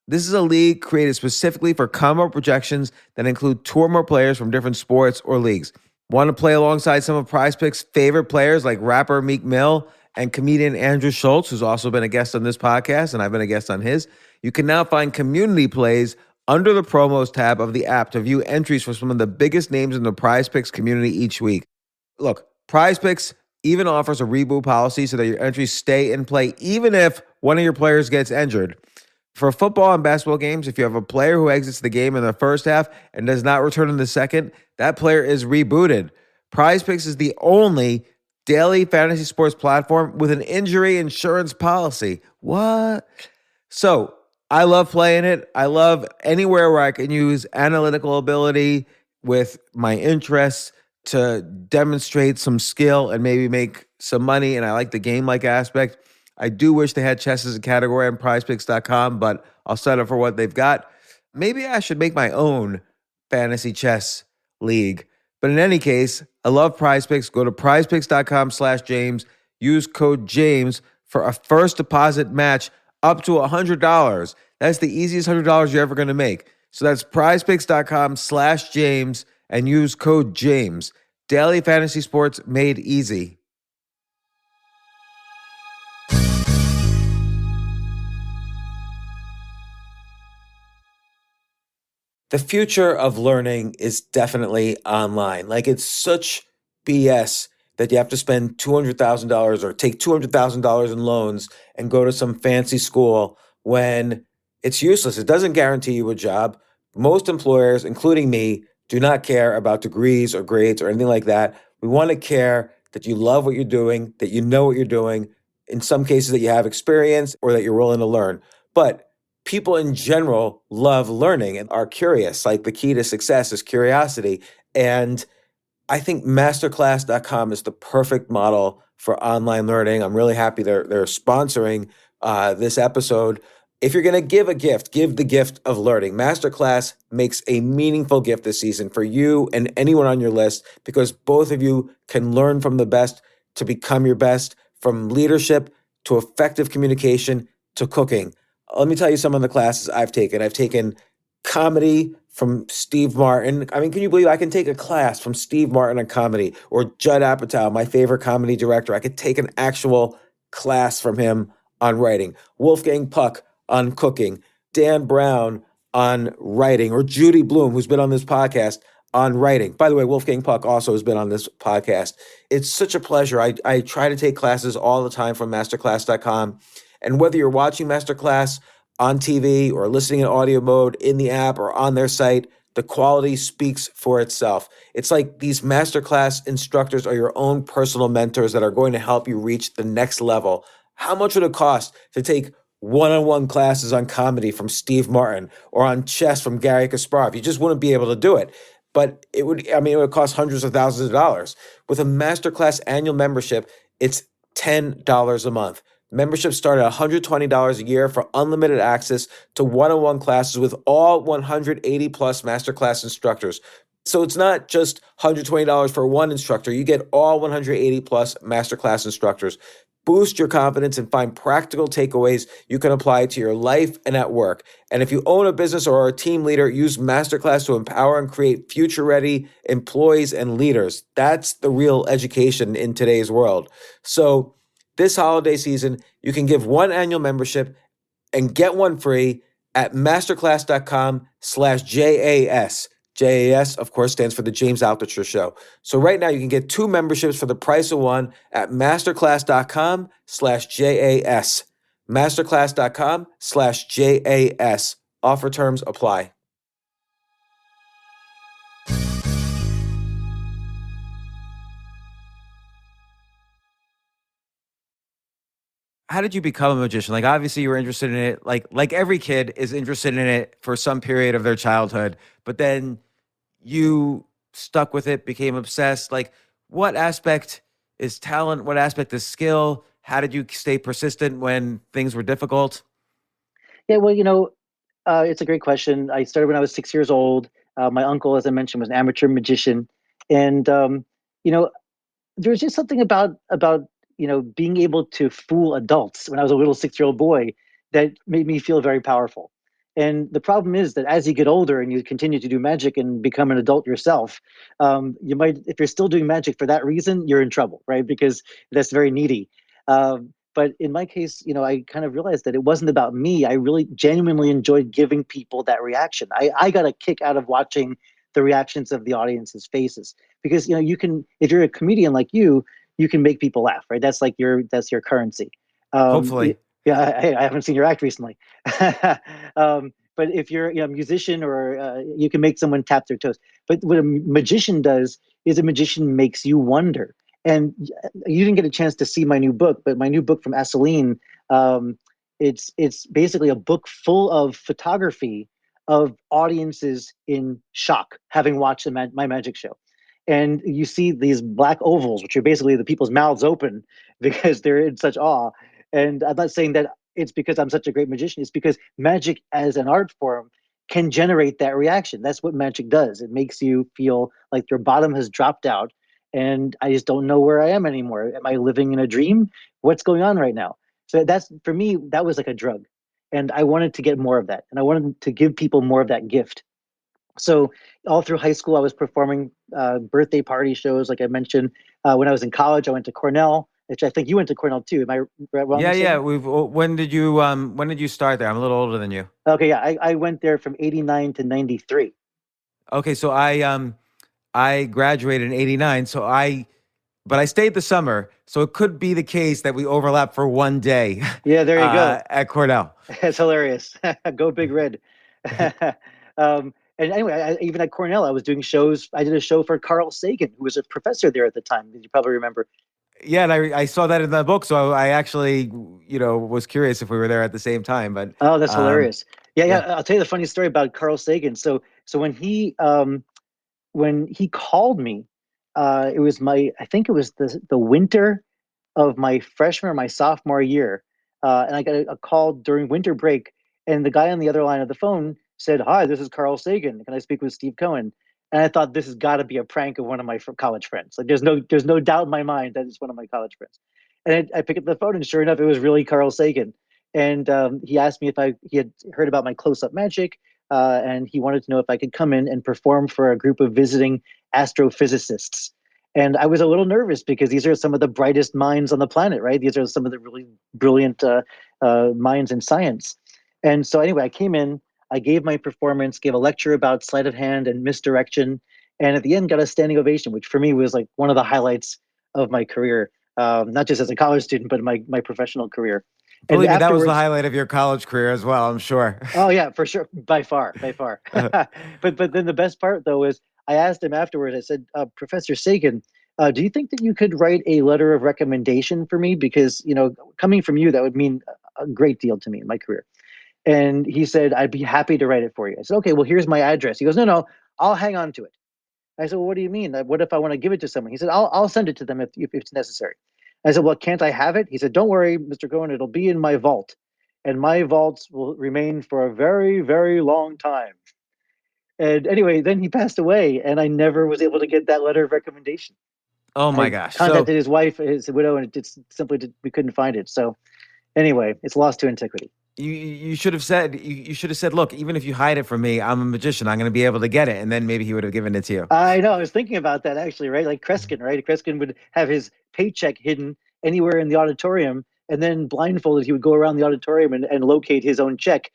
This is a league created specifically for combo projections that include 2 or more players from different sports or leagues. Want to play alongside some of Prize Picks' favorite players like rapper Meek Mill and comedian Andrew Schultz, who's also been a guest on this podcast, and I've been a guest on his? You can now find community plays under the promos tab of the app to view entries for some of the biggest names in the Prize Picks community each week. Look, Prize Picks even offers a reboot policy so that your entries stay in play even if one of your players gets injured. For football and basketball games, if you have a player who exits the game in the first half and does not return in the second, that player is rebooted. Prize Picks is the only daily fantasy sports platform with an injury insurance policy. What? So, I love playing it. I love anywhere where I can use analytical ability with my interests to demonstrate some skill and maybe make some money. And I like the game-like aspect. I do wish they had chess as a category on prizepicks.com, but I'll settle for what they've got. Maybe I should make my own fantasy chess league. But in any case, I love Prize Picks. Go to prizepicks.com/James. Use code James for a first deposit match up to $100. That's the easiest $100 you're ever going to make. So that's prizepicks.com/James and use code James. Daily fantasy sports made easy. The future of learning is definitely online. Like it's such BS that you have to spend $200,000 or take $200,000 in loans and go to some fancy school when it's useless. It doesn't guarantee you a job. Most employers, including me, do not care about degrees or grades or anything like that. We want to care that you love what you're doing, that you know what you're doing, in some cases that you have experience or that you're willing to learn. But people in general love learning and are curious. Like the key to success is curiosity. And I think masterclass.com is the perfect model for online learning. I'm really happy they're sponsoring this episode. If you're going to give a gift, give the gift of learning. Masterclass makes a meaningful gift this season for you and anyone on your list because both of you can learn from the best to become your best, from leadership to effective communication to cooking. Let me tell you some of the classes I've taken. I've taken comedy from Steve Martin. I mean, can you believe I can take a class from Steve Martin on comedy, or Judd Apatow, my favorite comedy director? I could take an actual class from him on writing. Wolfgang Puck on cooking. Dan Brown on writing, or Judy Bloom, who's been on this podcast, on writing. By the way, Wolfgang Puck also has been on this podcast. It's such a pleasure. I try to take classes all the time from masterclass.com. And whether you're watching Masterclass on TV or listening in audio mode in the app or on their site, the quality speaks for itself. It's like these masterclass instructors are your own personal mentors that are going to help you reach the next level. How much would it cost to take one-on-one classes on comedy from Steve Martin or on chess from Gary Kasparov? You just wouldn't be able to do it. But it would cost hundreds of thousands of dollars. With a masterclass annual membership, it's $10 a month. Memberships start at $120 a year for unlimited access to one-on-one classes with all 180 plus masterclass instructors. So it's not just $120 for one instructor. You get all 180 plus masterclass instructors. Boost your confidence and find practical takeaways you can apply to your life and at work. And if you own a business or are a team leader, use Masterclass to empower and create future-ready employees and leaders. That's the real education in today's world. So this holiday season, you can give one annual membership and get one free at masterclass.com/JAS. JAS, of course, stands for the James Altucher Show. So right now you can get two memberships for the price of one at masterclass.com/JAS. Masterclass.com/JAS. Offer terms apply. How did you become a magician? Like obviously you were interested in it, like every kid is interested in it for some period of their childhood, but then you stuck with it, became obsessed. Like what aspect is talent? What aspect is skill? How did you stay persistent when things were difficult? Yeah, well, it's a great question. I started when I was 6 years old. My uncle, as I mentioned, was an amateur magician, and you know, there was just something about being able to fool adults when I was a little 6-year-old boy that made me feel very powerful. And the problem is that as you get older and you continue to do magic and become an adult yourself, you might, if you're still doing magic for that reason, you're in trouble, right? Because that's very needy. But in my case, I kind of realized that it wasn't about me. I really genuinely enjoyed giving people that reaction. I got a kick out of watching the reactions of the audience's faces because you can, if you're a comedian like you can make people laugh, right? That's your currency. Hopefully. Yeah, I haven't seen your act recently. But if you're a musician or you can make someone tap their toes. But what a magician does is a magician makes you wonder. And you didn't get a chance to see my new book, but my new book from Asseline, it's basically a book full of photography of audiences in shock, having watched my magic show. And you see these black ovals, which are basically the people's mouths open because they're in such awe. And I'm not saying that it's because I'm such a great magician. It's because magic as an art form can generate that reaction. That's what magic does. It makes you feel like your bottom has dropped out and I just don't know where I am anymore. Am I living in a dream? What's going on right now? So that's, for me, that was like a drug. And I wanted to get more of that. And I wanted to give people more of that gift. So all through high school, I was performing birthday party shows, like I mentioned. When I was in college, I went to Cornell which I think you went to Cornell too. Am I wrong? Yeah, in saying yeah. that? When did you start there? I'm a little older than you. Okay, yeah, I went there from '89 to '93. Okay, so I graduated in '89, but I stayed the summer, so it could be the case that we overlap for one day Yeah, there you go. at Cornell. That's hilarious. Go Big Red. And anyway, even at Cornell, I was doing shows. I did a show for Carl Sagan, who was a professor there at the time. You probably remember. Yeah, and I saw that in the book, so I actually, was curious if we were there at the same time. But Oh, that's um, hilarious. Yeah, yeah. yeah, I'll tell you the funny story about Carl Sagan. So when he called me, it was I think it was the winter of my freshman or my sophomore year, and I got a call during winter break, and the guy on the other line of the phone said, "Hi, this is Carl Sagan. Can I speak with Steve Cohen?" And I thought this has got to be a prank of one of my college friends. Like there's no doubt in my mind that it's one of my college friends. And I picked up the phone, and sure enough, it was really Carl Sagan. And he asked me if he had heard about my close-up magic, and he wanted to know if I could come in and perform for a group of visiting astrophysicists. And I was a little nervous because these are some of the brightest minds on the planet, right? These are some of the really brilliant minds in science. And so anyway, I came in, I gave my performance, gave a lecture about sleight of hand and misdirection, and at the end got a standing ovation, which for me was like one of the highlights of my career, not just as a college student, but my professional career. And believe me, that was the afterwards, highlight of your college career as well. I'm sure. oh yeah, for sure, by far, by far. But then the best part though is I asked him afterwards. I said, Professor Sagan, do you think that you could write a letter of recommendation for me? Because coming from you, that would mean a great deal to me in my career. And he said, I'd be happy to write it for you. I said, okay, well, here's my address. He goes, no, I'll hang on to it. I said, well, what do you mean? What if I want to give it to someone? He said, I'll send it to them if it's necessary. I said, well, can't I have it? He said, don't worry, Mr. Cohen, it'll be in my vault. And my vaults will remain for a very, very long time. And anyway, then he passed away, and I never was able to get that letter of recommendation. Oh my I gosh! So contacted his wife, his widow, and it just we couldn't find it. So anyway, it's lost to antiquity. you should have said you should have said, look, even if you hide it from me, I'm a magician. I'm going to be able to get it, and then maybe he would have given it to you. I know. I was thinking about that actually, right? Like Kreskin, right? Kreskin would have his paycheck hidden anywhere in the auditorium, and then blindfolded, he would go around the auditorium and locate his own check.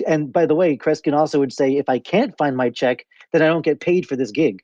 And by the way, Kreskin also would say, if I can't find my check, then I don't get paid for this gig.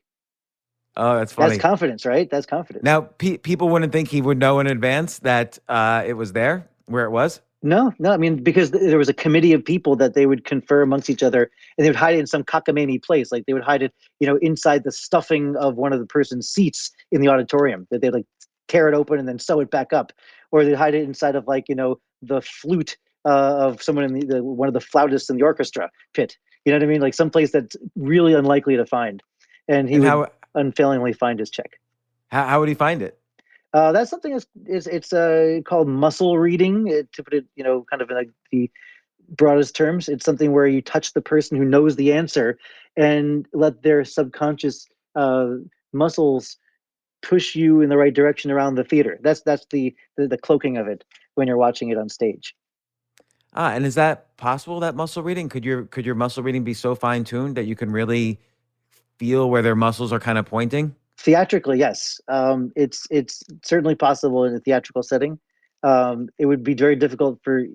Oh, that's That's funny. confidence, right? That's confidence. Now, people wouldn't think he would know in advance that it was there, where it was. No. I mean, because there was a committee of people that they would confer amongst each other, and they would hide it in some cockamamie place. Like they would hide it, inside the stuffing of one of the person's seats in the auditorium. That they'd like tear it open and then sew it back up, or they'd hide it inside of the flute of someone in the one of the flautists in the orchestra pit. You know what I mean? Like someplace that's really unlikely to find, and he And would unfailingly find his check. how would he find it? That's something it's called muscle reading. To put it, kind of in the broadest terms, it's something where you touch the person who knows the answer and let their subconscious muscles push you in the right direction around the theater. That's the cloaking of it when you're watching it on stage. And is that possible? That muscle reading? Could your muscle reading be so fine tuned that you can really feel where their muscles are kind of pointing? Theatrically, yes. It's certainly possible in a theatrical setting. It would be very difficult for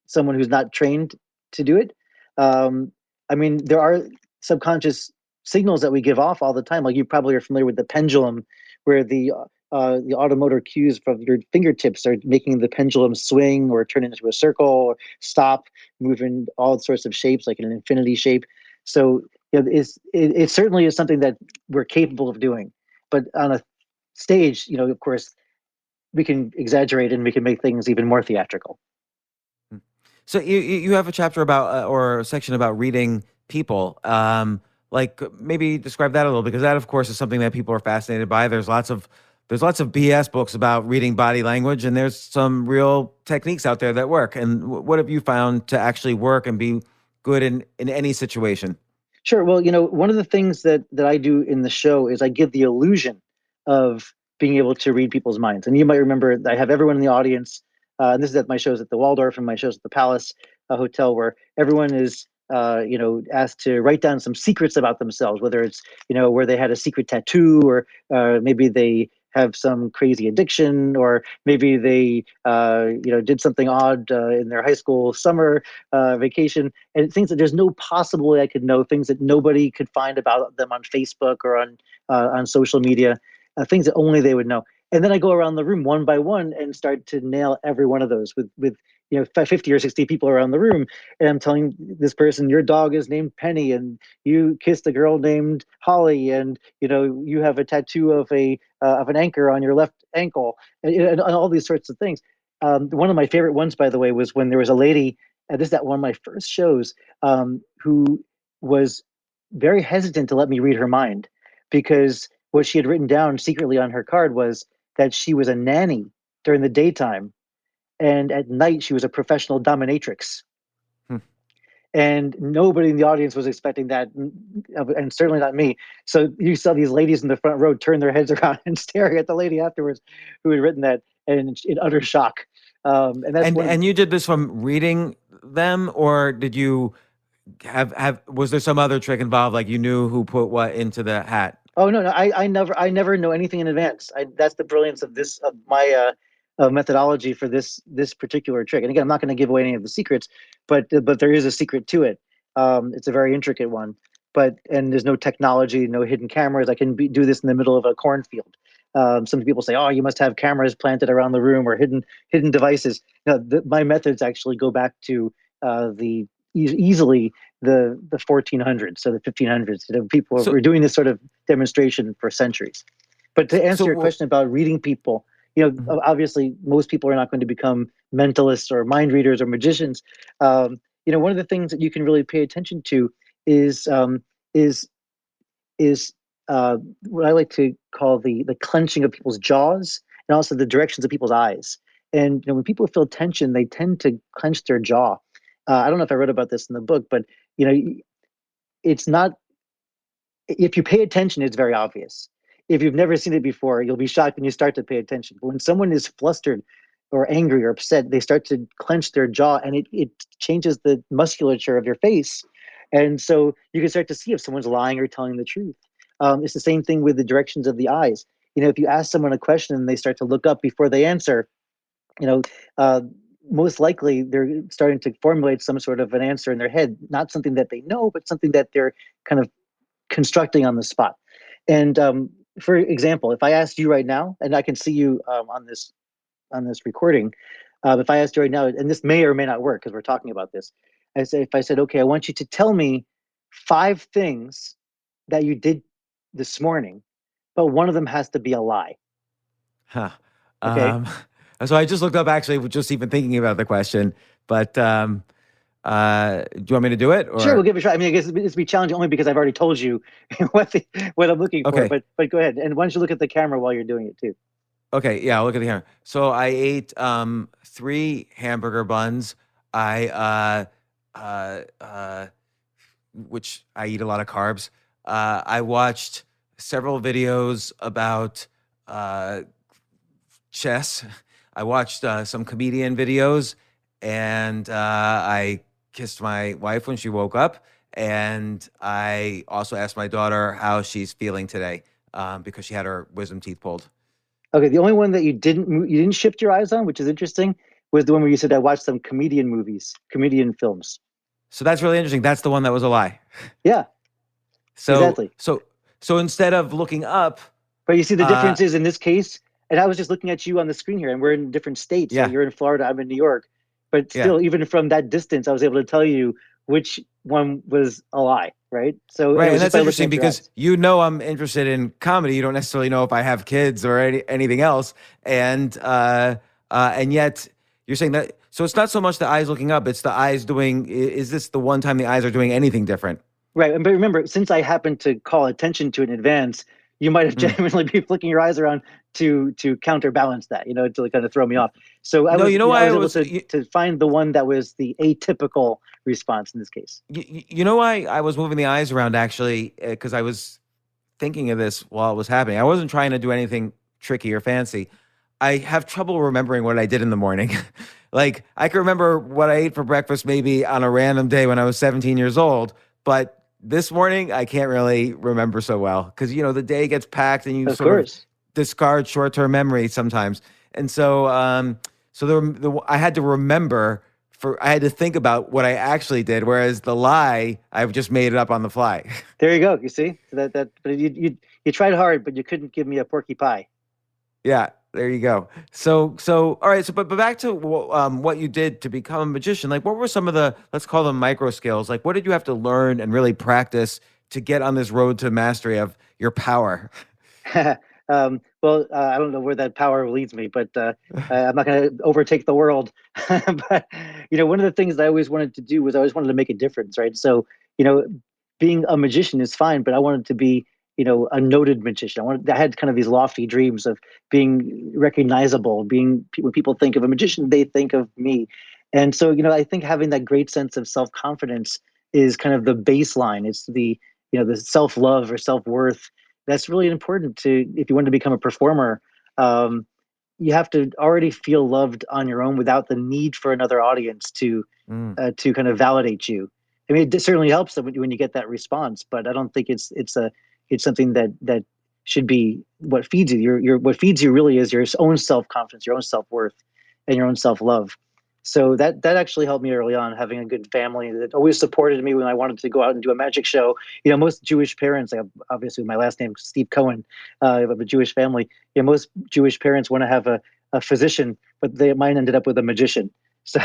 someone who's not trained to do it. I mean, there are subconscious signals that we give off all the time. Like you probably are familiar with the pendulum, where the automotor cues from your fingertips are making the pendulum swing or turn into a circle or stop, move in all sorts of shapes, like an infinity shape. So it certainly is something that we're capable of doing. But on a stage, of course, we can exaggerate and we can make things even more theatrical. So you have a chapter about or a section about reading people. Like maybe describe that a little, because that, of course, is something that people are fascinated by. There's lots of BS books about reading body language, and there's some real techniques out there that work. And what have you found to actually work and be good in any situation? Sure. Well, one of the things that I do in the show is I give the illusion of being able to read people's minds. And you might remember I have everyone in the audience. And this is at my shows at the Waldorf and my shows at the Palace Hotel, where everyone is, asked to write down some secrets about themselves, whether it's, where they had a secret tattoo, or maybe they have some crazy addiction, or maybe they did something odd in their high school summer vacation, and things that there's no possible way I could know, things that nobody could find about them on Facebook or on social media, things that only they would know. And then I go around the room one by one and start to nail every one of those with 50 or 60 people around the room, and I'm telling this person, your dog is named Penny, and you kissed a girl named Holly, and you have a tattoo of an anchor on your left ankle, and all these sorts of things. One of my favorite ones, by the way, was when there was a lady, this is at one of my first shows, who was very hesitant to let me read her mind, because what she had written down secretly on her card was that she was a nanny during the daytime, and at night she was a professional dominatrix. And nobody in the audience was expecting that, and certainly not me. So you saw these ladies in the front row turn their heads around and staring at the lady afterwards who had written that, and in utter shock. And that's and you did this from reading them, or did you was there some other trick involved, like you knew who put what into the hat? Oh no, I never know anything in advance. That's the brilliance of my methodology for this particular trick. And again, I'm not going to give away any of the secrets, but there is a secret to it. It's a very intricate one. And there's no technology, no hidden cameras. I can do this in the middle of a cornfield. Some people say, "Oh, you must have cameras planted around the room or hidden devices." No, my methods actually go back to easily the 1400s, so the 1500s. People were doing this sort of demonstration for centuries. But to answer your question about reading people, obviously most people are not going to become mentalists or mind readers or magicians. One of the things that you can really pay attention to is what I like to call the clenching of people's jaws, and also the directions of people's eyes. And when people feel tension, they tend to clench their jaw. I don't know if I wrote about this in the book, but it's not. If you pay attention, it's very obvious. If you've never seen it before, you'll be shocked when you start to pay attention. But when someone is flustered or angry or upset, they start to clench their jaw, and it changes the musculature of your face. And so you can start to see if someone's lying or telling the truth. It's the same thing with the directions of the eyes. If you ask someone a question and they start to look up before they answer, most likely they're starting to formulate some sort of an answer in their head, not something that they know, but something that they're kind of constructing on the spot. And for example, if I asked you right now, and I can see you on this recording, if I asked you right now, and this may or may not work because we're talking about this, if I said, okay, I want you to tell me 5 things that you did this morning, but one of them has to be a lie. Huh. Okay. So I just looked up, actually, just even thinking about the question, but do you want me to do it? Or? Sure, we'll give it a try. I mean, I guess it's be challenging only because I've already told you what I'm looking for. Okay. But go ahead. And why don't you look at the camera while you're doing it too? Okay, yeah, I'll look at the camera. So I ate 3 hamburger buns. Which I eat a lot of carbs. I watched several videos about chess. I watched some comedian videos, and I kissed my wife when she woke up, and I also asked my daughter how she's feeling today because she had her wisdom teeth pulled. Okay, the only one that you didn't shift your eyes on, which is interesting, was the one where you said I watched some comedian films. So that's really interesting. That's the one that was a lie. Yeah. So exactly. So instead of looking up, but you see the difference is in this case, and I was just looking at you on the screen here, and we're in different states. Yeah. So you're in Florida, I'm in New York, but still, even from that distance, I was able to tell you which one was a lie, right? So right, and that's interesting because I'm interested in comedy. You don't necessarily know if I have kids or anything else, and yet you're saying that. So it's not so much the eyes looking up; it's the eyes doing. Is this the one time the eyes are doing anything different? Right, but remember, since I happened to call attention to it in advance, you might have genuinely be flicking your eyes around to counterbalance that, to kind of throw me off. So I was able to find the one that was the atypical response in this case. You know why I was moving the eyes around, actually, because I was thinking of this while it was happening. I wasn't trying to do anything tricky or fancy. I have trouble remembering what I did in the morning. Like, I can remember what I ate for breakfast maybe on a random day when I was 17 years old, but this morning I can't really remember so well because, the day gets packed and you discard short-term memory sometimes. And so, I had to remember I had to think about what I actually did, whereas the lie, I've just made it up on the fly. There you go. You see but you tried hard, but you couldn't give me a porky pie. Yeah, there you go. So, all right. So, but back to what you did to become a magician. Like, what were some of the, let's call them micro skills? Like, what did you have to learn and really practice to get on this road to mastery of your power? Well, I don't know where that power leads me, but I'm not going to overtake the world. But one of the things that I always wanted to do was I always wanted to make a difference, right? So, being a magician is fine, but I wanted to be, a noted magician. I had kind of these lofty dreams of being recognizable, when people think of a magician, they think of me. And so, I think having that great sense of self-confidence is kind of the baseline. It's the self-love or self-worth. That's really important if you want to become a performer. You have to already feel loved on your own without the need for another audience to Mm. to kind of validate you. I mean, it certainly helps when you get that response, but I don't think it's something that should be what feeds you. What feeds you really is your own self confidence, your own self worth, and your own self love. So that actually helped me early on, having a good family that always supported me when I wanted to go out and do a magic show. Most Jewish parents, obviously my last name is Steve Cohen, I have a Jewish family. Most Jewish parents want to have a physician, but mine ended up with a magician. So,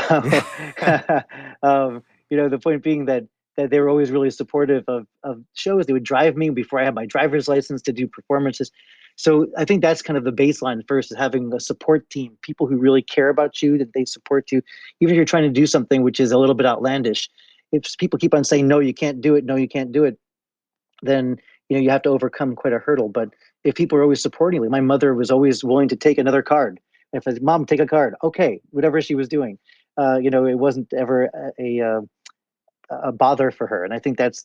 the point being that they were always really supportive of shows. They would drive me before I had my driver's license to do performances. So I think that's kind of the baseline first, is having a support team, people who really care about you, that they support you, even if you're trying to do something which is a little bit outlandish. If people keep on saying, no, you can't do it, no, you can't do it, then you have to overcome quite a hurdle. But if people are always supporting you, my mother was always willing to take another card. If I said, Mom, take a card, okay, whatever she was doing, it wasn't ever a bother for her. And I think that's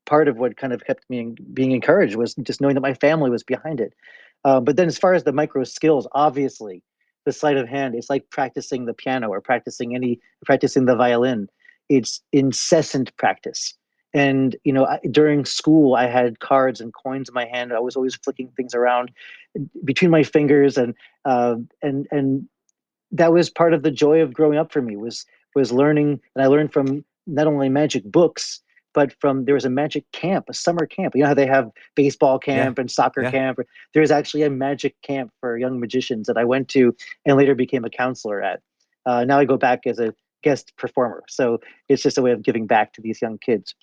part of what kind of kept me being encouraged, was just knowing that my family was behind it. But then as far as the micro skills, obviously the sleight of hand, it's like practicing the piano or practicing the violin. It's incessant practice. And during school, I had cards and coins in my hand. I was always flicking things around between my fingers, and that was part of the joy of growing up for me, was learning. And I learned from not only magic books, but there was a magic camp, a summer camp. You know how they have baseball Yeah. camp and soccer Yeah. camp? There's actually a magic camp for young magicians that I went to and later became a counselor at. Now I go back as a guest performer. So it's just a way of giving back to these young kids.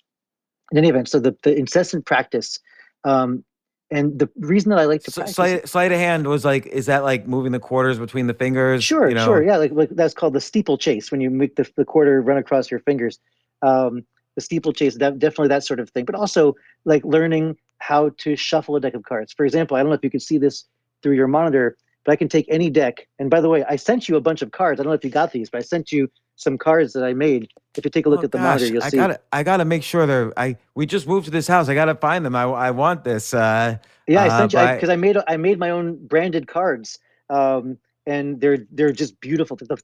In any event, so the incessant practice, and the reason that I like to So, practice. sleight of hand was like, is that like moving the quarters between the fingers? Sure, sure. Yeah, like that's called the steeplechase, when you make the quarter run across your fingers. The steeplechase, definitely that sort of thing. But also like learning how to shuffle a deck of cards. For example, I don't know if you can see this through your monitor, but I can take any deck. And by the way, I sent you a bunch of cards. I don't know if you got these, but I sent you some cards that I made. If you take a look at the monitor, you'll see. I gotta make sure we just moved to this house. I gotta find them. I want this. Yeah, I sent you, because I made my own branded cards, and they're just beautiful, the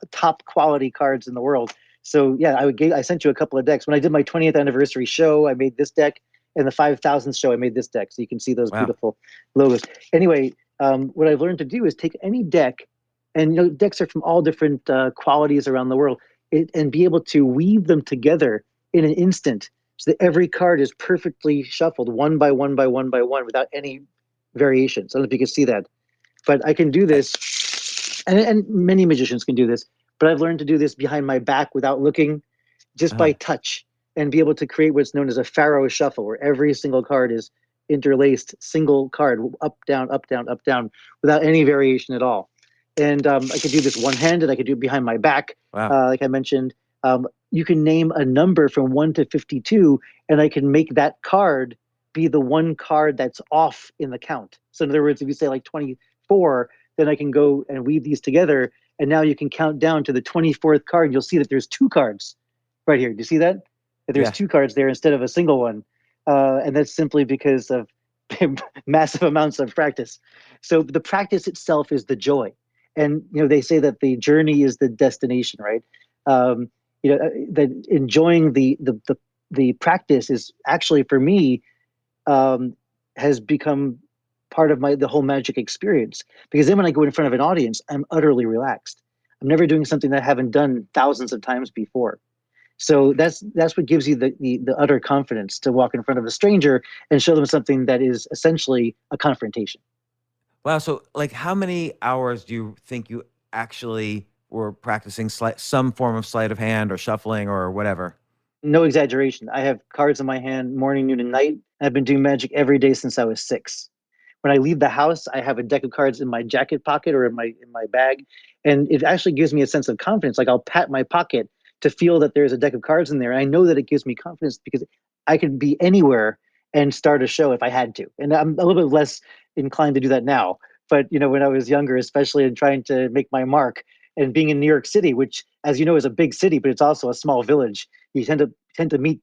top quality cards in the world. So yeah, I sent you a couple of decks. When I did my 20th anniversary show, I made this deck, and the 5,000th show, I made this deck. So you can see those beautiful logos. Anyway, what I've learned to do is take any deck, and decks are from all different qualities around the world, and be able to weave them together in an instant, so that every card is perfectly shuffled one by one by one by one without any variations. I don't know if you can see that, but I can do this, and many magicians can do this, but I've learned to do this behind my back without looking, just by touch, and be able to create what's known as a pharaoh shuffle, where every single card is interlaced, single card, up, down, up, down, up, down, without any variation at all. And I could do this one-handed. I could do it behind my back, like I mentioned. You can name a number from 1 to 52, and I can make that card be the one card that's off in the count. So in other words, if you say like 24, then I can go and weave these together, and now you can count down to the 24th card. You'll see that there's two cards right here. Do you see that? That there's two cards there instead of a single one. And that's simply because of massive amounts of practice. So the practice itself is the joy. And they say that the journey is the destination, right? That enjoying the practice is actually, for me, has become part of the whole magic experience. Because then when I go in front of an audience, I'm utterly relaxed. I'm never doing something that I haven't done thousands of times before. So that's what gives you the utter confidence to walk in front of a stranger and show them something that is essentially a confrontation. Wow. So, like, how many hours do you think you actually were practicing some form of sleight of hand or shuffling or whatever? No exaggeration. I have cards in my hand morning, noon, and night. I've been doing magic every day since I was 6. When I leave the house, I have a deck of cards in my jacket pocket or in my bag, and it actually gives me a sense of confidence. Like I'll pat my pocket to feel that there's a deck of cards in there, and I know that it gives me confidence because I could be anywhere and start a show if I had to. And I'm a little bit less inclined to do that now. But when I was younger, especially in trying to make my mark and being in New York City, which, as you know, is a big city, but it's also a small village, you tend to meet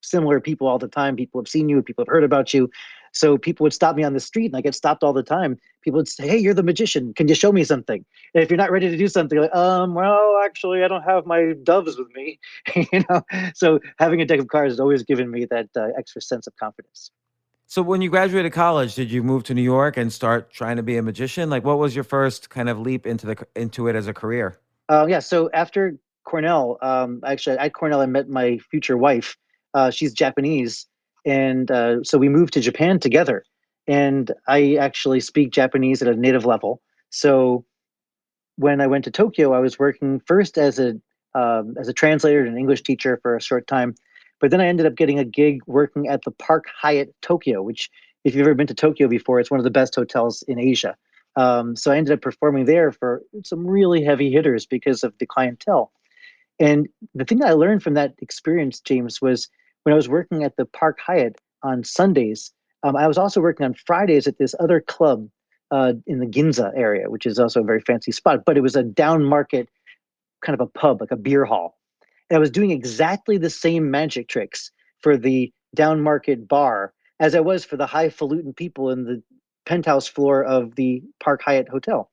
similar people all the time. People have seen you, people have heard about you. So people would stop me on the street, and I get stopped all the time. People would say, "Hey, you're the magician. Can you show me something?" And if you're not ready to do something, like, well, actually, I don't have my doves with me, you know. So having a deck of cards has always given me that extra sense of confidence. So, when you graduated college, did you move to New York and start trying to be a magician? Like, what was your first kind of leap into it as a career? Yeah. So after Cornell, actually at Cornell, I met my future wife. She's Japanese, and so we moved to Japan together. And I actually speak Japanese at a native level. So when I went to Tokyo, I was working first as a translator and an English teacher for a short time, but then I ended up getting a gig working at the Park Hyatt Tokyo, which, if you've ever been to Tokyo before, it's one of the best hotels in Asia. So I ended up performing there for some really heavy hitters because of the clientele. And the thing that I learned from that experience, James, was when I was working at the Park Hyatt on Sundays, I was also working on Fridays at this other club in the Ginza area, which is also a very fancy spot, but it was a down market kind of a pub, like a beer hall. And I was doing exactly the same magic tricks for the down market bar as I was for the highfalutin people in the penthouse floor of the Park Hyatt Hotel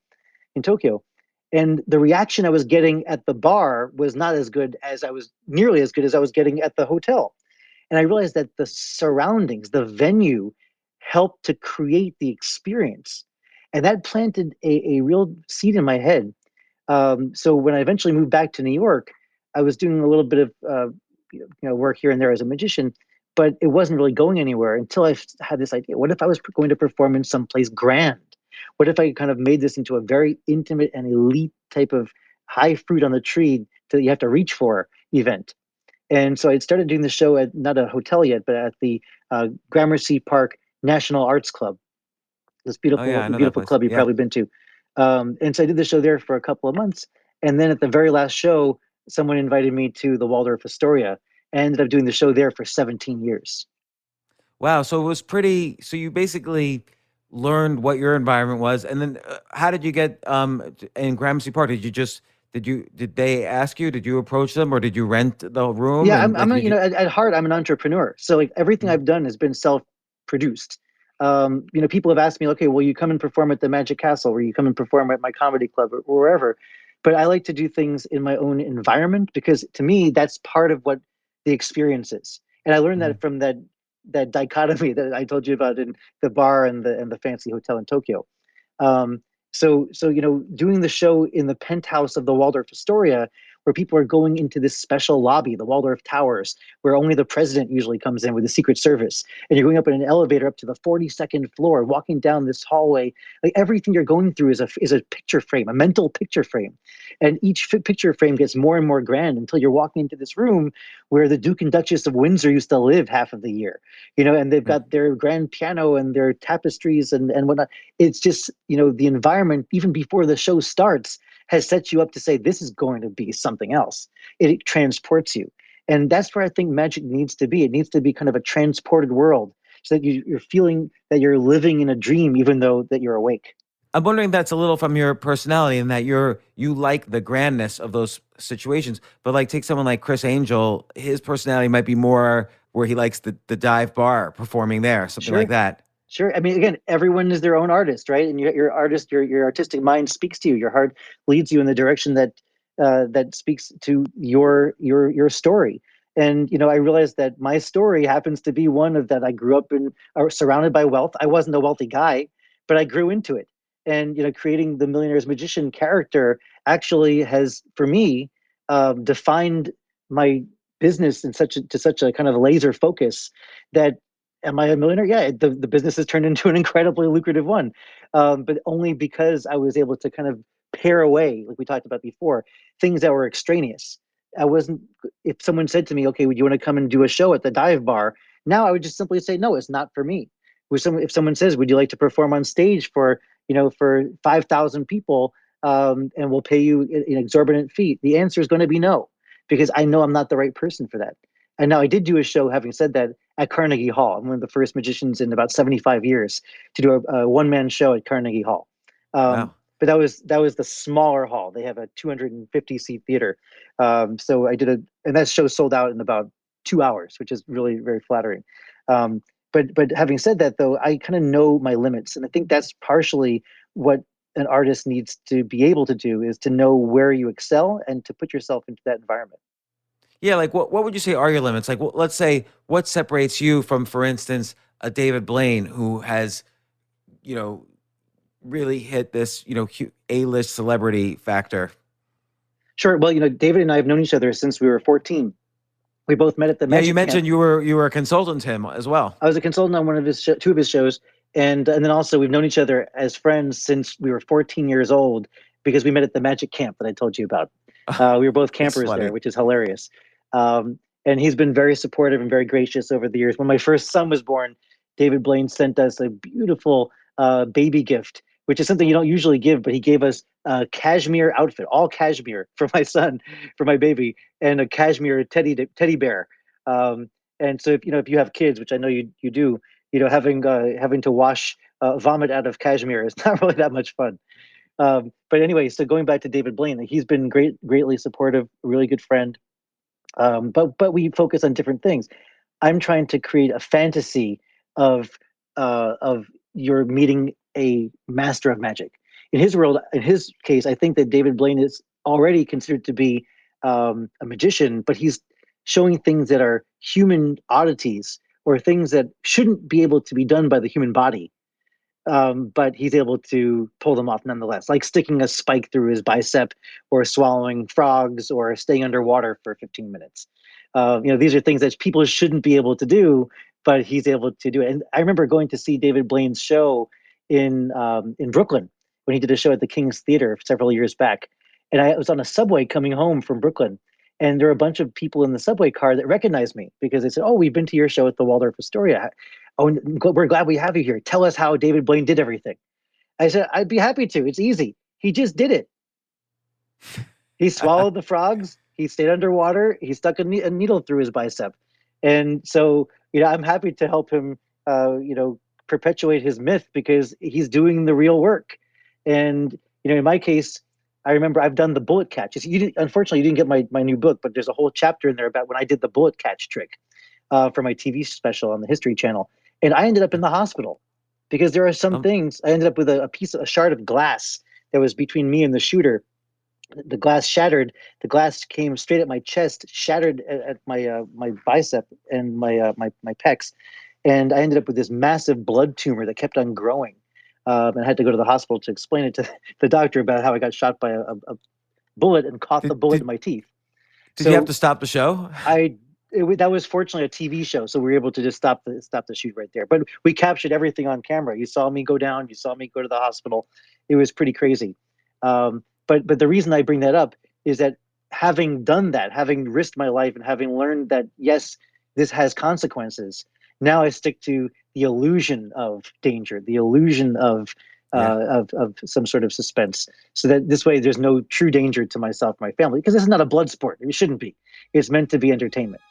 in Tokyo. And the reaction I was getting at the bar was not as good as I was nearly as good as I was getting at the hotel. And I realized that the surroundings, the venue, helped to create the experience. And that planted a real seed in my head. So when I eventually moved back to New York, I was doing a little bit of work here and there as a magician, but it wasn't really going anywhere until I had this idea. What if I was going to perform in some place grand? What if I kind of made this into a very intimate and elite type of high fruit on the tree that you have to reach for event? And so I started doing the show at not a hotel yet, but at the Gramercy Park National Arts Club, this Oh yeah, beautiful, I know that beautiful place. club you've Yeah. probably been to. And so I did the show there for a couple of months. And then at the very last show, someone invited me to the Waldorf Astoria. I ended up doing the show there for 17 years. Wow. So it was pretty. So you basically learned what your environment was, and then how did you get in Gramercy Park? Did they ask you? Did you approach them, or did you rent the room? Yeah, And like, did you? at heart, I'm an entrepreneur. So like everything Mhm. I've done has been self-produced. People have asked me, okay, will you come and perform at the Magic Castle? Will you come and perform at my comedy club or wherever? But I like to do things in my own environment because to me, that's part of what the experience is. And I learned Mhm. that from that dichotomy that I told you about in the bar and the fancy hotel in Tokyo. Um, so doing the show in the penthouse of the Waldorf Astoria, where people are going into this special lobby, the Waldorf Towers, where only the president usually comes in with the Secret Service, and you're going up in an elevator up to the 42nd floor, walking down this hallway. Like everything you're going through is a picture frame, a mental picture frame, and each picture frame gets more and more grand until you're walking into this room where the Duke and Duchess of Windsor used to live half of the year, and they've got their grand piano and their tapestries and whatnot. It's just the environment even before the show starts has set you up to say this is going to be something else. It transports you, and that's where I think magic needs to be. It needs to be kind of a transported world so that you're feeling that you're living in a dream even though that you're awake. I'm wondering if that's a little from your personality, and that you like the grandness of those situations. But like, take someone like Chris Angel, his personality might be more where he likes the dive bar, performing there, something like Sure. that. Sure. I mean, again, everyone is their own artist, right? And your artistic mind speaks to you. Your heart leads you in the direction that speaks to your story. And I realized that my story happens to be one of that I grew up in, surrounded by wealth. I wasn't a wealthy guy, but I grew into it. And creating the Millionaire's Magician character actually has, for me, defined my business to such a kind of laser focus that, am I a millionaire? Yeah, the business has turned into an incredibly lucrative one, but only because I was able to kind of pare away, like we talked about before, things that were extraneous. I wasn't. If someone said to me, "Okay, would you want to come and do a show at the dive bar?" Now I would just simply say, "No, it's not for me." If someone says, "Would you like to perform on stage for 5,000 people, and we'll pay you an exorbitant fee?" The answer is going to be no, because I know I'm not the right person for that. And now I did do a show, having said that, at Carnegie Hall. I'm one of the first magicians in about 75 years to do a one-man show at Carnegie Hall. Wow. But that was the smaller hall. They have a 250 seat theater. So I did and that show sold out in about 2 hours, which is really very flattering. But having said that, though, I kind of know my limits, and I think that's partially what an artist needs to be able to do, is to know where you excel and to put yourself into that environment. Yeah, like what would you say are your limits? Like, let's say what separates you from, for instance, a David Blaine who has, you know, really hit this, A-list celebrity factor. Sure. Well, David and I have known each other since we were 14. We both met at the Yeah, you Magic Camp. mentioned you were a consultant to him as well. I was a consultant on one of his two of his shows, and then also we've known each other as friends since we were 14 years old, because we met at the Magic Camp that I told you about. We were both It's campers funny. there, which is hilarious. And he's been very supportive and very gracious over the years. When my first son was born, David Blaine sent us a beautiful baby gift, which is something you don't usually give, but he gave us a cashmere outfit, all cashmere, for my son, for my baby, and a cashmere teddy bear. And so if you have kids, which I know you do, having to wash vomit out of cashmere is not really that much fun. But anyway, so going back to David Blaine, he's been greatly supportive, a really good friend. But we focus on different things. I'm trying to create a fantasy of you're meeting a master of magic. In his world, in his case, I think that David Blaine is already considered to be a magician, but he's showing things that are human oddities, or things that shouldn't be able to be done by the human body. But he's able to pull them off nonetheless, like sticking a spike through his bicep, or swallowing frogs, or staying underwater for 15 minutes. These are things that people shouldn't be able to do, but he's able to do it. And I remember going to see David Blaine's show in Brooklyn, when he did a show at the King's Theater several years back. And I was on a subway coming home from Brooklyn, and there were a bunch of people in the subway car that recognized me, because they said, "Oh, we've been to your show at the Waldorf Astoria. Oh, we're glad we have you here. Tell us how David Blaine did everything." I said, "I'd be happy to. It's easy. He just did it. He swallowed the frogs. He stayed underwater. He stuck a needle through his bicep." And so, I'm happy to help him, perpetuate his myth, because he's doing the real work. And, in my case, I remember I've done the bullet catch. Unfortunately, you didn't get my new book, but there's a whole chapter in there about when I did the bullet catch trick for my TV special on the History Channel. And I ended up in the hospital, because there are some things. I ended up with a shard of glass that was between me and the shooter. The glass shattered. The glass came straight at my chest, shattered at my bicep and my pecs, and I ended up with this massive blood tumor that kept on growing. And I had to go to the hospital to explain it to the doctor about how I got shot by a bullet and caught the bullet in my teeth. Did you have to stop the show? That was fortunately a TV show, so we were able to just stop the shoot right there. But we captured everything on camera. You saw me go down. You saw me go to the hospital. It was pretty crazy. But the reason I bring that up is that, having done that, having risked my life, and having learned that, yes, this has consequences, now I stick to the illusion of danger, the illusion of some sort of suspense, so that this way there's no true danger to myself, my family, because this is not a blood sport. It shouldn't be. It's meant to be entertainment.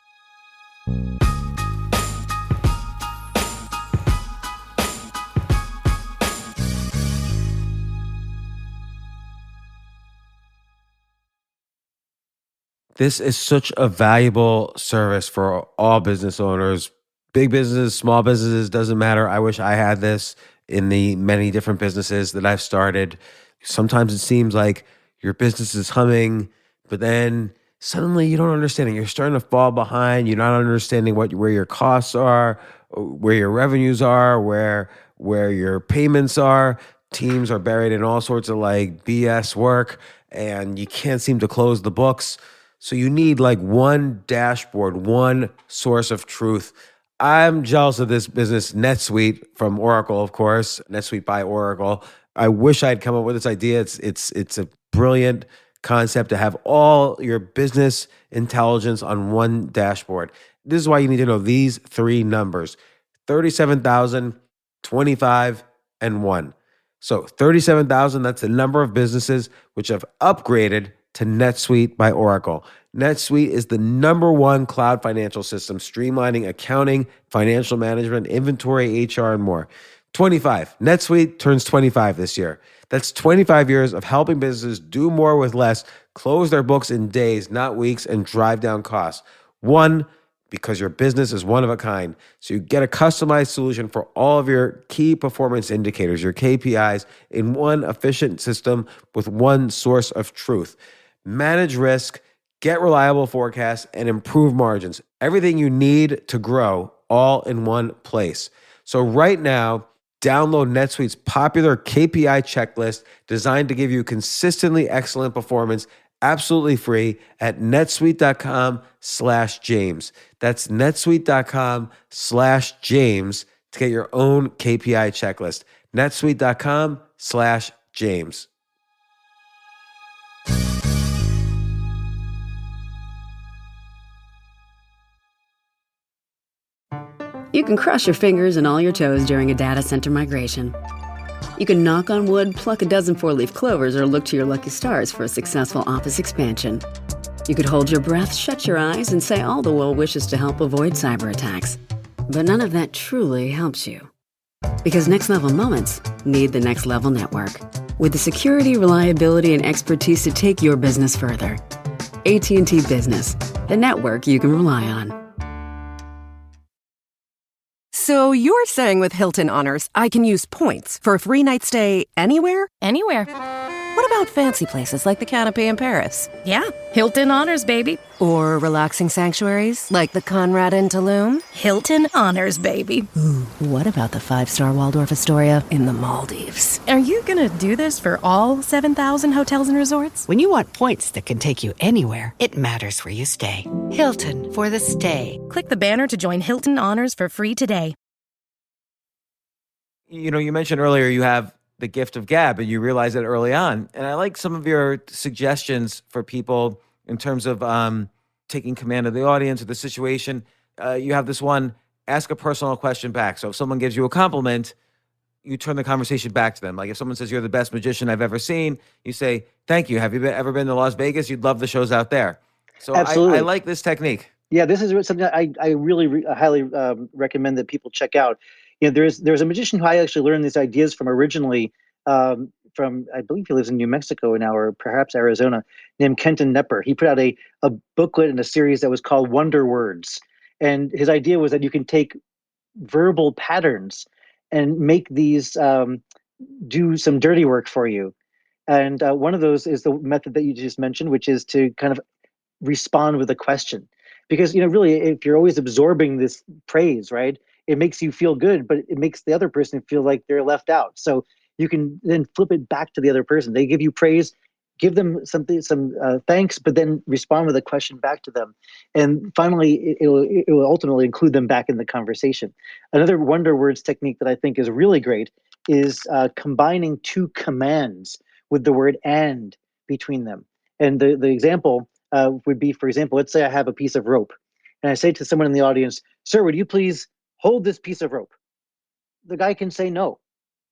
This is such a valuable service for all business owners, big businesses, small businesses, doesn't matter. I wish I had this in the many different businesses that I've started. Sometimes it seems like your business is humming, but then suddenly you don't understand it. You're starting to fall behind. You're not understanding where your costs are, where your revenues are, where your payments are. Teams are buried in all sorts of like BS work, and you can't seem to close the books. So you need like one dashboard, one source of truth. I'm jealous of this business, NetSuite from Oracle, of course, NetSuite by Oracle. I wish I'd come up with this idea. It's a brilliant concept to have all your business intelligence on one dashboard. This is why you need to know these three numbers: 37,000, 25, and 1. So 37,000, that's the number of businesses which have upgraded to NetSuite by Oracle. NetSuite is the number one cloud financial system, streamlining accounting, financial management, inventory, HR, and more. 25. NetSuite turns 25 this year. That's 25 years of helping businesses do more with less, close their books in days, not weeks, and drive down costs. 1, because your business is one of a kind. So you get a customized solution for all of your key performance indicators, your KPIs, in one efficient system with one source of truth. Manage risk, get reliable forecasts, and improve margins. Everything you need to grow all in one place. So right now, download NetSuite's popular KPI checklist designed to give you consistently excellent performance absolutely free at netsuite.com/James. That's netsuite.com/James to get your own KPI checklist. netsuite.com/James. You can cross your fingers and all your toes during a data center migration. You can knock on wood, pluck a dozen four-leaf clovers, or look to your lucky stars for a successful office expansion. You could hold your breath, shut your eyes, and say all the well wishes to help avoid cyber attacks. But none of that truly helps you. Because next level moments need the next level network. With the security, reliability, and expertise to take your business further. AT&T Business, the network you can rely on. So you're saying with Hilton Honors, I can use points for a free night stay anywhere? Anywhere. What about fancy places like the Canopy in Paris? Yeah, Hilton Honors, baby. Or relaxing sanctuaries like the Conrad in Tulum? Hilton Honors, baby. Ooh, what about the 5-star Waldorf Astoria in the Maldives? Are you gonna do this for all 7,000 hotels and resorts? When you want points that can take you anywhere, it matters where you stay. Hilton for the stay. Click the banner to join Hilton Honors for free today. You know, you mentioned earlier you have the gift of gab, and you realize it early on. And I like some of your suggestions for people in terms of taking command of the audience or the situation. You have this one: ask a personal question back. So if someone gives you a compliment, you turn the conversation back to them. Like if someone says you're the best magician I've ever seen, you say, thank you. Have you ever been to Las Vegas? You'd love the shows out there. So I like this technique. Yeah, this is something I really highly recommend that people check out. You know, there's a magician who I actually learned these ideas from originally from, I believe he lives in New Mexico now, or perhaps Arizona, named Kenton Nepper. He put out a booklet and a series that was called Wonder Words. And his idea was that you can take verbal patterns and make these do some dirty work for you. And one of those is the method that you just mentioned, which is to kind of respond with a question. Because, you know, really, if you're always absorbing this praise, right, it makes you feel good, but it makes the other person feel like they're left out. So you can then flip it back to the other person. They give you praise, give them some thanks, but then respond with a question back to them. And finally, it will ultimately include them back in the conversation. Another Wonder Words technique that I think is really great is combining two commands with the word "and" between them. And the example would be, for example, let's say I have a piece of rope, and I say to someone in the audience, "Sir, would you please hold this piece of rope?" The guy can say no,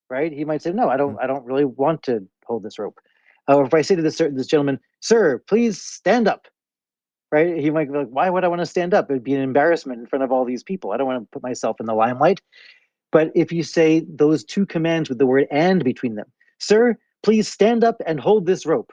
right? He might say, "No, I don't really want to hold this rope." Or if I say to this gentleman, "Sir, please stand up," right? He might be like, "Why would I want to stand up? It'd be an embarrassment in front of all these people. I don't want to put myself in the limelight." But if you say those two commands with the word "and" between them, "Sir, please stand up and hold this rope,"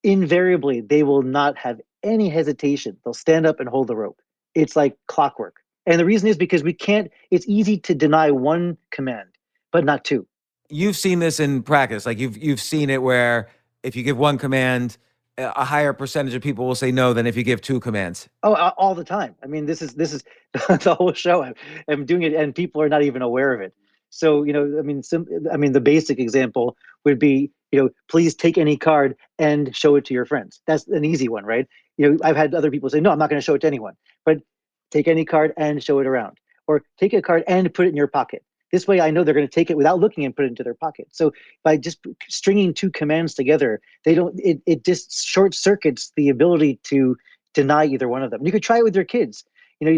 invariably they will not have any hesitation. They'll stand up and hold the rope. It's like clockwork. And the reason is because it's easy to deny one command, but not two. You've seen this in practice. Like you've seen it where if you give one command, a higher percentage of people will say no than if you give two commands. Oh, all the time. I mean, this is the whole show. I'm doing it and people are not even aware of it. So, the basic example would be, please take any card and show it to your friends. That's an easy one, right? I've had other people say, no, I'm not going to show it to anyone, but take any card and show it around, or take a card and put it in your pocket. This way I know they're going to take it without looking and put it into their pocket. So by just stringing two commands together, it just short circuits the ability to deny either one of them. You could try it with your kids.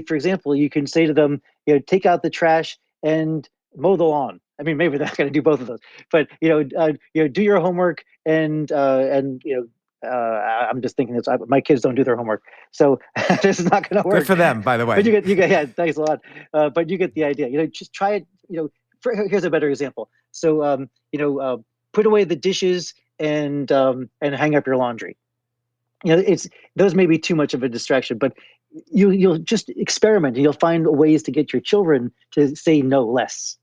For example, you can say to them, take out the trash and mow the lawn. I mean, maybe they're not going to do both of those, but do your homework and I'm just thinking this. My kids don't do their homework, so this is not going to work. Good for them, by the way. But you get, yeah, thanks a lot. But you get the idea. Just try it. Here's a better example. So, put away the dishes and hang up your laundry. Those may be too much of a distraction, but you'll just experiment and you'll find ways to get your children to say no less.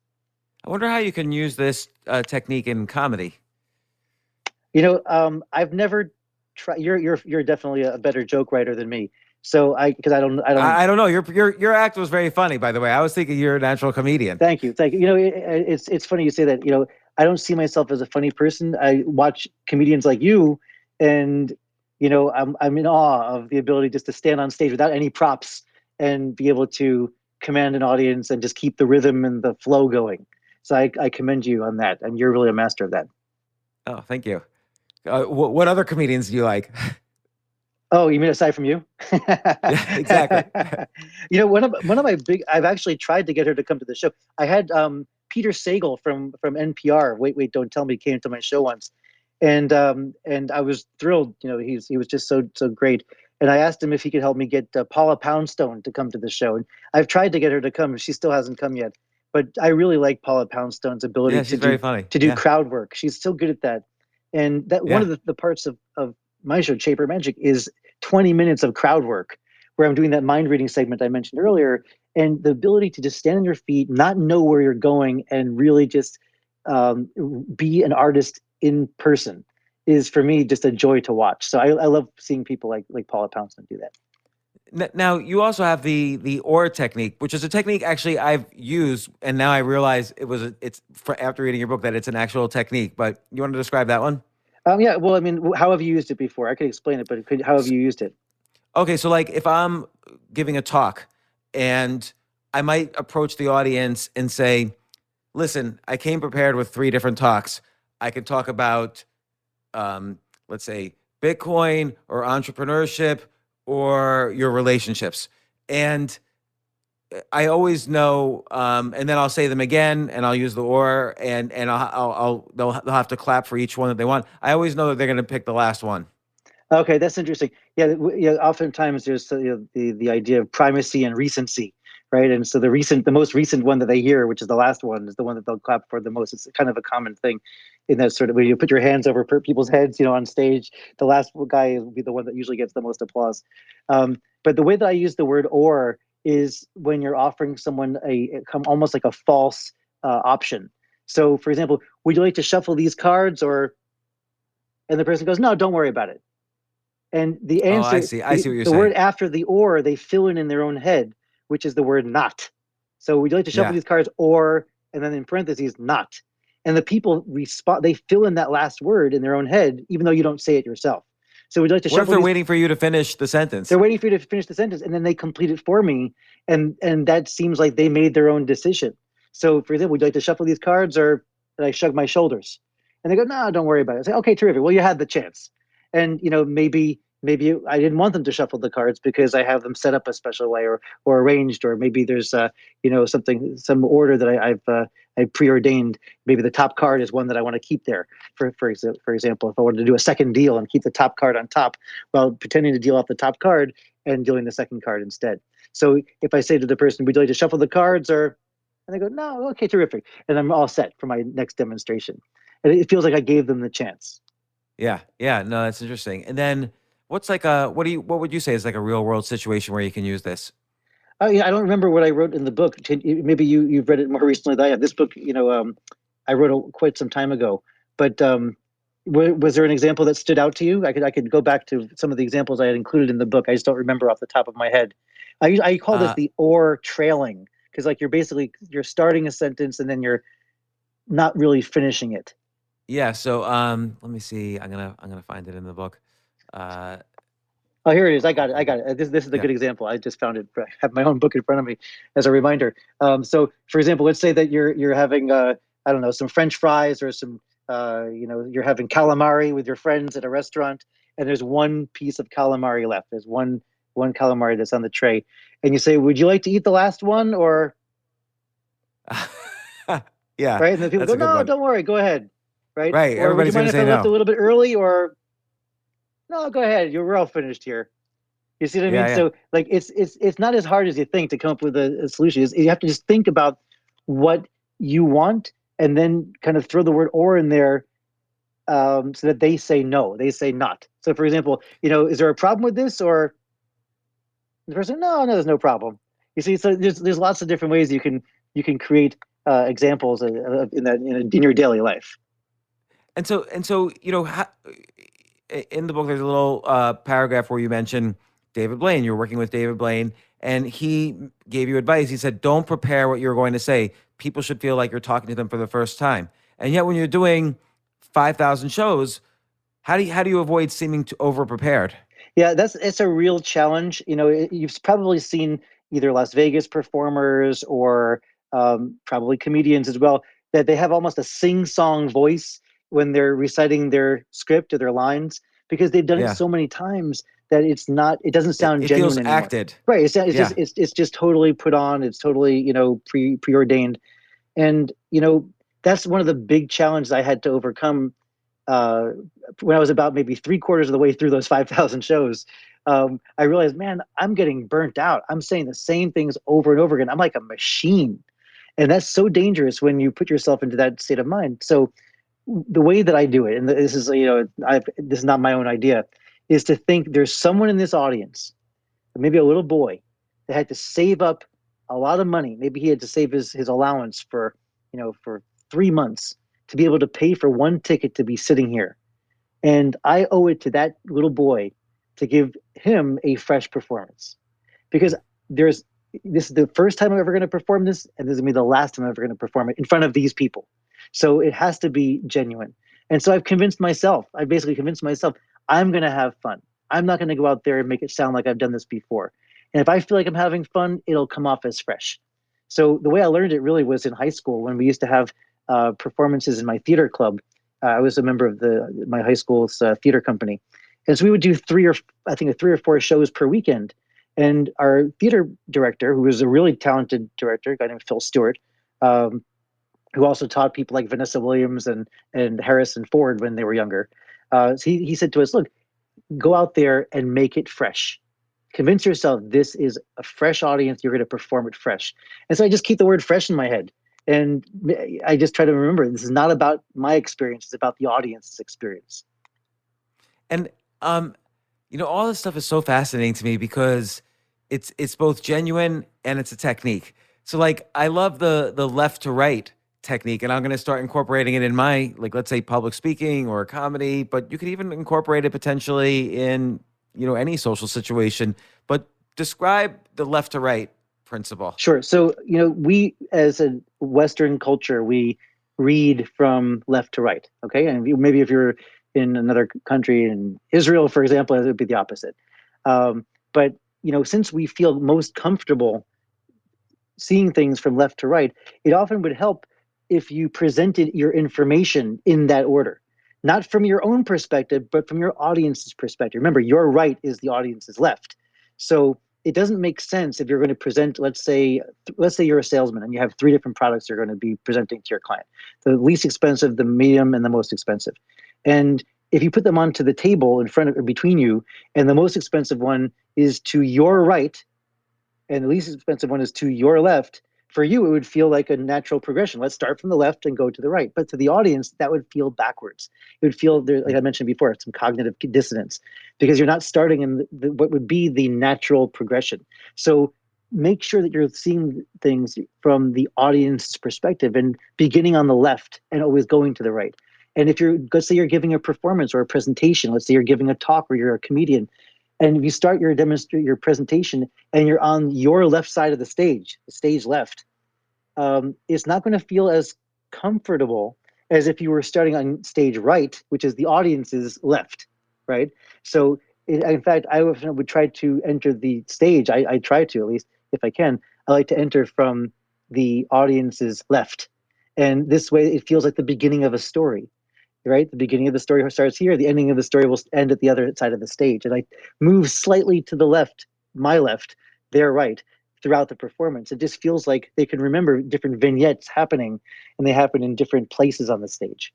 I wonder how you can use this technique in comedy. I've never tried. You're definitely a better joke writer than me. So I don't know. Your act was very funny, by the way. I was thinking you're a natural comedian. Thank you. It's funny you say that. I don't see myself as a funny person. I watch comedians like you, and I'm in awe of the ability just to stand on stage without any props and be able to command an audience and just keep the rhythm and the flow going. So I commend you on that, and you're really a master of that. Oh, thank you. What other comedians do you like? Oh, you mean aside from you? Yeah, exactly. One of my I've actually tried to get her to come to the show. I had Peter Sagal from NPR. Wait, don't tell me, came to my show once, and I was thrilled. He was just so great. And I asked him if he could help me get Paula Poundstone to come to the show. And I've tried to get her to come. She still hasn't come yet. But I really like Paula Poundstone's ability to do crowd work. She's so good at that. And that one of the parts of my show, Shaper Magic, is 20 minutes of crowd work, where I'm doing that mind reading segment I mentioned earlier. And the ability to just stand on your feet, not know where you're going, and really just be an artist in person is, for me, just a joy to watch. So I love seeing people like Paula Poundstone do that. Now, you also have the OR technique, which is a technique actually I've used, and now I realize after reading your book that it's an actual technique. But you want to describe that one? Yeah. Well, I mean, how have you used it before? I could explain it, but how have you used it? Okay, so like if I'm giving a talk and I might approach the audience and say, listen, I came prepared with 3 different talks. I could talk about, let's say, Bitcoin or entrepreneurship or your relationships. And I always know, and then I'll say them again, and I'll use the or, and they'll have to clap for each one that they want. I always know that they're going to pick the last one. Okay, that's interesting. Yeah, oftentimes there's the idea of primacy and recency, right? And so the most recent one that they hear, which is the last one, is the one that they'll clap for the most. It's kind of a common thing in that sort of way. You put your hands over people's heads, on stage. The last guy will be the one that usually gets the most applause. But the way that I use the word "or" is when you're offering someone almost like a false option. So, for example, would you like to shuffle these cards, and the person goes, no, don't worry about it. And the answer, I see what you're the saying. word after the "or," they fill in their own head, which is the word "not." So, would you like to shuffle these cards, or, and then in parentheses, not. And the people respond, they fill in that last word in their own head, even though you don't say it yourself. So would you like to What if they're waiting for you to finish the sentence? They're waiting for you to finish the sentence, and then they complete it for me. And that seems like they made their own decision. So, for example, would you like to shuffle these cards, or did I shrug my shoulders? And they go, no, don't worry about it. I say, okay, terrific. Well, you had the chance. And, maybe I didn't want them to shuffle the cards because I have them set up a special way or arranged, or maybe there's, some order that I preordained. Maybe the top card is one that I want to keep there. For example, if I wanted to do a second deal and keep the top card on top, while pretending to deal off the top card and dealing the second card instead. So if I say to the person, would you like to shuffle the cards, and they go, no, okay, terrific. And I'm all set for my next demonstration. And it feels like I gave them the chance. Yeah. No, that's interesting. And then what's like what would you say is like a real world situation where you can use this? Oh, yeah, I don't remember what I wrote in the book. Maybe you've read it more recently than I have. This book, I wrote quite some time ago. But was there an example that stood out to you? I could go back to some of the examples I had included in the book. I just don't remember off the top of my head. I call this the or trailing, because like you're starting a sentence and then you're not really finishing it. Yeah. So let me see. I'm gonna find it in the book. Uh, Oh, here it is. I got it. I got it. This is a yeah. good example. I just found it. I have my own book in front of me as a reminder. So, for example, let's say that you're having I don't know, some French fries or some you're having calamari with your friends at a restaurant, and there's one piece of calamari left. There's one calamari that's on the tray, and you say, "Would you like to eat the last one?" Or Yeah, right, and then people that's go, a good "No, one. don't worry, go ahead." Right, Right. or would you Everybody's mind gonna if say I left a no. little bit early? Or no, go ahead. We're all finished here. You see what I Yeah, mean? yeah. So like it's not as hard as you think to come up with a solution. You have to just think about what you want and then kind of throw the word or in there, so that they say no, they say not. So for example, is there a problem with this? Or the person, no, there's no problem. You see, so there's lots of different ways you can create examples in your daily life. And so, in the book, there's a little paragraph where you mention David Blaine. You're working with David Blaine, and he gave you advice. He said, "Don't prepare what you're going to say. People should feel like you're talking to them for the first time." And yet, when you're doing 5,000 shows, how do you avoid seeming to over prepared? Yeah, it's a real challenge. You've probably seen either Las Vegas performers or probably comedians as well, that they have almost a sing-song voice when they're reciting their script or their lines, because they've done it Yeah, so many times that it doesn't it, sound it feels genuine anymore. acted. Right? It's just Yeah, it's just totally put on. It's totally preordained, and that's one of the big challenges I had to overcome uh, when I was about maybe three-quarters of the way through those 5,000 shows. I realized, man, I'm getting burnt out. I'm saying the same things over and over again. I'm like a machine. And that's so dangerous when you put yourself into that state of mind. So the way that I do it, and this is, this is not my own idea, is to think there's someone in this audience, maybe a little boy, that had to save up a lot of money. Maybe he had to save his allowance for 3 months to be able to pay for one ticket to be sitting here. And I owe it to that little boy to give him a fresh performance, because this is the first time I'm ever going to perform this, and this is going to be the last time I'm ever going to perform it in front of these people. So it has to be genuine. And so I basically convinced myself, I'm going to have fun. I'm not going to go out there and make it sound like I've done this before. And if I feel like I'm having fun, it'll come off as fresh. So the way I learned it really was in high school, when we used to have performances in my theater club. I was a member of my high school's theater company, and so we would do three or four shows per weekend. And our theater director, who was a really talented director, a guy named Phil Stewart, who also taught people like Vanessa Williams and Harrison Ford when they were younger, so he said to us, "Look, go out there and make it fresh. Convince yourself this is a fresh audience. You're going to perform it fresh." And so I just keep the word fresh in my head. And I just try to remember, this is not about my experience. It's about the audience's experience. and all this stuff is so fascinating to me because it's both genuine and it's a technique. So like I love the left to right technique, and I'm going to start incorporating it in my, like, let's say public speaking or comedy, but you could even incorporate it potentially in any social situation. But describe the left to right principle. Sure. So, we as a Western culture, we read from left to right. Okay. And maybe if you're in another country, in Israel, for example, it would be the opposite. But, since we feel most comfortable seeing things from left to right, it often would help if you presented your information in that order, not from your own perspective, but from your audience's perspective. Remember, your right is the audience's left. So it doesn't make sense if you're going to present, let's say you're a salesman and you have three different products you're going to be presenting to your client: the least expensive, the medium, and the most expensive. And if you put them onto the table in front of or between you, and the most expensive one is to your right, and the least expensive one is to your left, for you, it would feel like a natural progression. Let's start from the left and go to the right. But to the audience, that would feel backwards. It would feel, like I mentioned before, some cognitive dissonance, because you're not starting in what would be the natural progression. So make sure that you're seeing things from the audience's perspective and beginning on the left and always going to the right. And if let's say you're giving a performance or a presentation, let's say you're giving a talk or you're a comedian, and if you start your presentation and you're on your left side of the stage left, it's not going to feel as comfortable as if you were starting on stage right, which is the audience's left, right? So, in fact, I would try to enter the stage. I try to, at least if I can. I like to enter from the audience's left. And this way, it feels like the beginning of a story, right? The beginning of the story starts here. The ending of the story will end at the other side of the stage. And I move slightly to the left, my left, their right, throughout the performance. It just feels like they can remember different vignettes happening, and they happen in different places on the stage.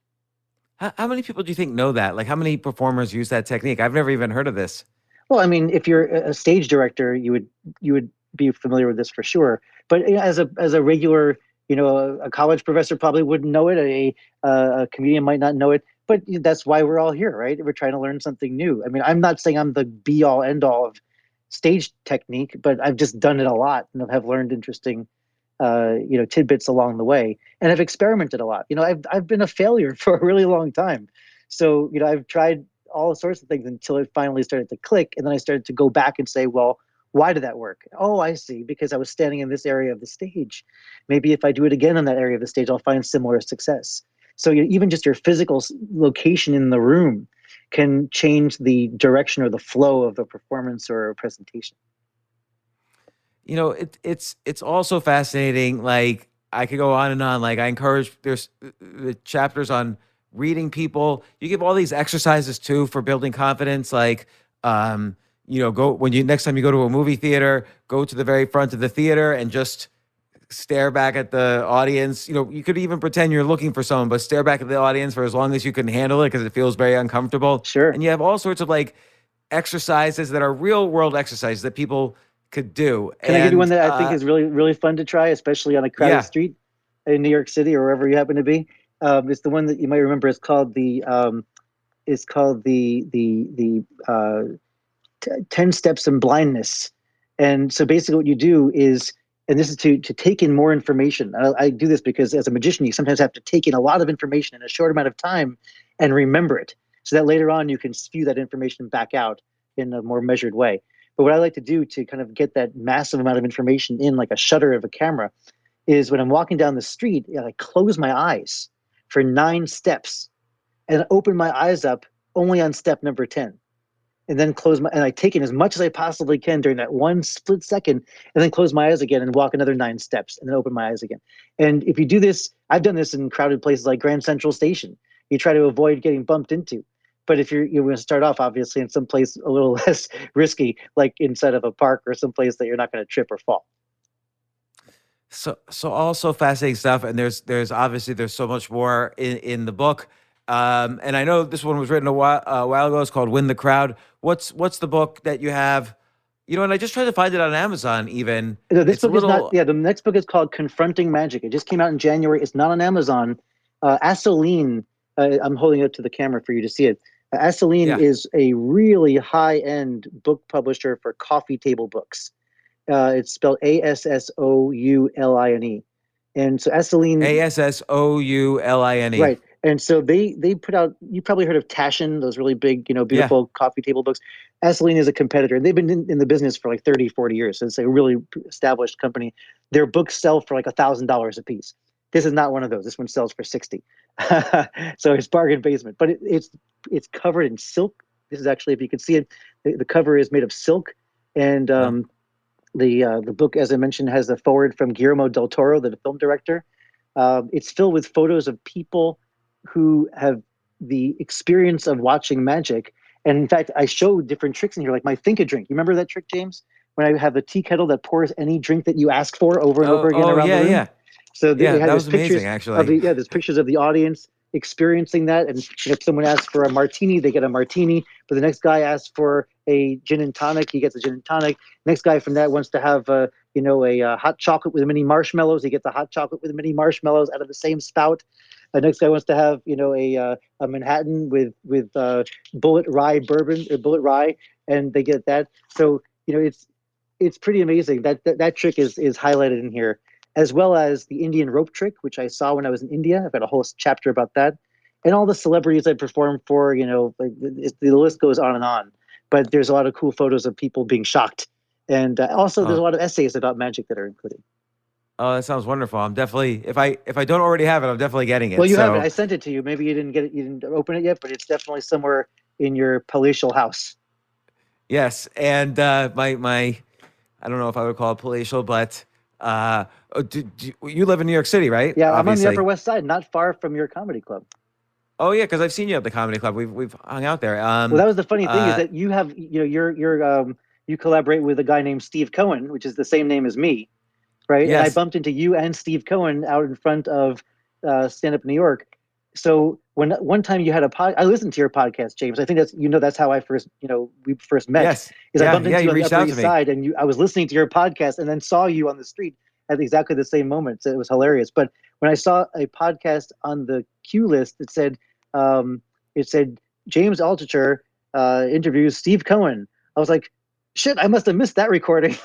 How many people do you think know that? Like, how many performers use that technique? I've never even heard of this. Well, I mean, if you're a stage director, you would be familiar with this for sure. But as a regular, a college professor probably wouldn't know it. A comedian might not know it. But that's why we're all here, right? We're trying to learn something new. I mean, I'm not saying I'm the be all end all of stage technique, but I've just done it a lot and have learned interesting, tidbits along the way, and I've experimented a lot. I've been a failure for a really long time. So, I've tried all sorts of things until it finally started to click. And then I started to go back and say, well, why did that work? Oh, I see. Because I was standing in this area of the stage. Maybe if I do it again in that area of the stage, I'll find similar success. So even just your physical location in the room can change the direction or the flow of a performance or a presentation. It's also fascinating. Like, I could go on and on. Like, I encourage, there's the chapters on reading people. You give all these exercises too for building confidence. Like, go next time you go to a movie theater, go to the very front of the theater and just stare back at the audience. You could even pretend you're looking for someone, but stare back at the audience for as long as you can handle it, because it feels very uncomfortable. Sure. And you have all sorts of like exercises that are real world exercises that people could do. Can I give you one that I think is really, really fun to try, especially on a crowded street in New York City or wherever you happen to be? It's the one that you might remember. It's called the 10 Steps in Blindness. And so basically what you do is, and this is to take in more information. I do this because as a magician, you sometimes have to take in a lot of information in a short amount of time and remember it, so that later on you can spew that information back out in a more measured way. But what I like to do to kind of get that massive amount of information in, like a shutter of a camera, is when I'm walking down the street, I close my eyes for 9 steps and open my eyes up only on step number 10. And then and I take in as much as I possibly can during that one split second, and then close my eyes again and walk another 9 steps and then open my eyes again. And if you do this, I've done this in crowded places like Grand Central Station. You try to avoid getting bumped into. But if you're going to start off, obviously, in some place a little less risky, like inside of a park or some place that you're not going to trip or fall. So also fascinating stuff. And there's so much more in the book. And I know this one was written a while ago. It's called Win the Crowd. What's the book that you have? And I just tried to find it on Amazon even. No, this book is not. Yeah, the next book is called Confronting Magic. It just came out in January. It's not on Amazon. Asoline, I'm holding it up to the camera for you to see it. Asoline is a really high-end book publisher for coffee table books. It's spelled Assouline. And so Asoline. Assouline. Right. And so they put out, you probably heard of Taschen, those really big, beautiful coffee table books. Asoline is a competitor, and they've been in the business for like 30, 40 years. So it's a really established company. Their books sell for like $1,000 a piece. This is not one of those. This one sells for 60. So it's bargain basement, but it's covered in silk. This is actually, if you can see it, the cover is made of silk. And the book, as I mentioned, has a foreword from Guillermo del Toro, the film director. It's filled with photos of people who have the experience of watching magic. And in fact, I show different tricks in here, like my Think a Drink. You remember that trick, James? When I have a tea kettle that pours any drink that you ask for over and over again around the room. Yeah. So that was amazing, actually. There's pictures of the audience experiencing that. And if someone asks for a martini, they get a martini. But the next guy asks for a gin and tonic, he gets a gin and tonic. Next guy from that wants to have a hot chocolate with mini marshmallows. He gets a hot chocolate with mini marshmallows out of the same spout. The next guy wants to have a Manhattan with bullet rye bourbon or bullet rye, and they get that. So it's pretty amazing. That trick is highlighted in here, as well as the Indian rope trick, which I saw when I was in India. I've got a whole chapter about that, and all the celebrities I performed for. The list goes on and on. But there's a lot of cool photos of people being shocked, and also there's a lot of essays about magic that are included. Oh, that sounds wonderful. I'm definitely, if I don't already have it, I'm definitely getting it. Well, you have it. So I sent it to you. Maybe you didn't get it. You didn't open it yet, but it's definitely somewhere in your palatial house. yes, and my I don't know if I would call it palatial, but you live in New York City, right? Yeah, I'm on the Upper Obviously. West Side, not far from your comedy club. Oh yeah, because I've seen you at the comedy club. We've hung out there. Well, that was the funny thing is Uh, that you have, you collaborate with a guy named Steve Cohen, which is the same name as me, right? And I yes, bumped into you and Steve Cohen out in front of Stand Up New York. So when one time you had I listened to your podcast, James. I think that's how I first, we first met. yes, Is I bumped yeah. into you You on the reached Upper out to East me. Side, and I was listening to your podcast, and then saw you on the street at exactly the same moment. So it was hilarious. But when I saw a podcast on the queue list, it said James Altucher interviews Steve Cohen. I was like, shit, I must have missed that recording.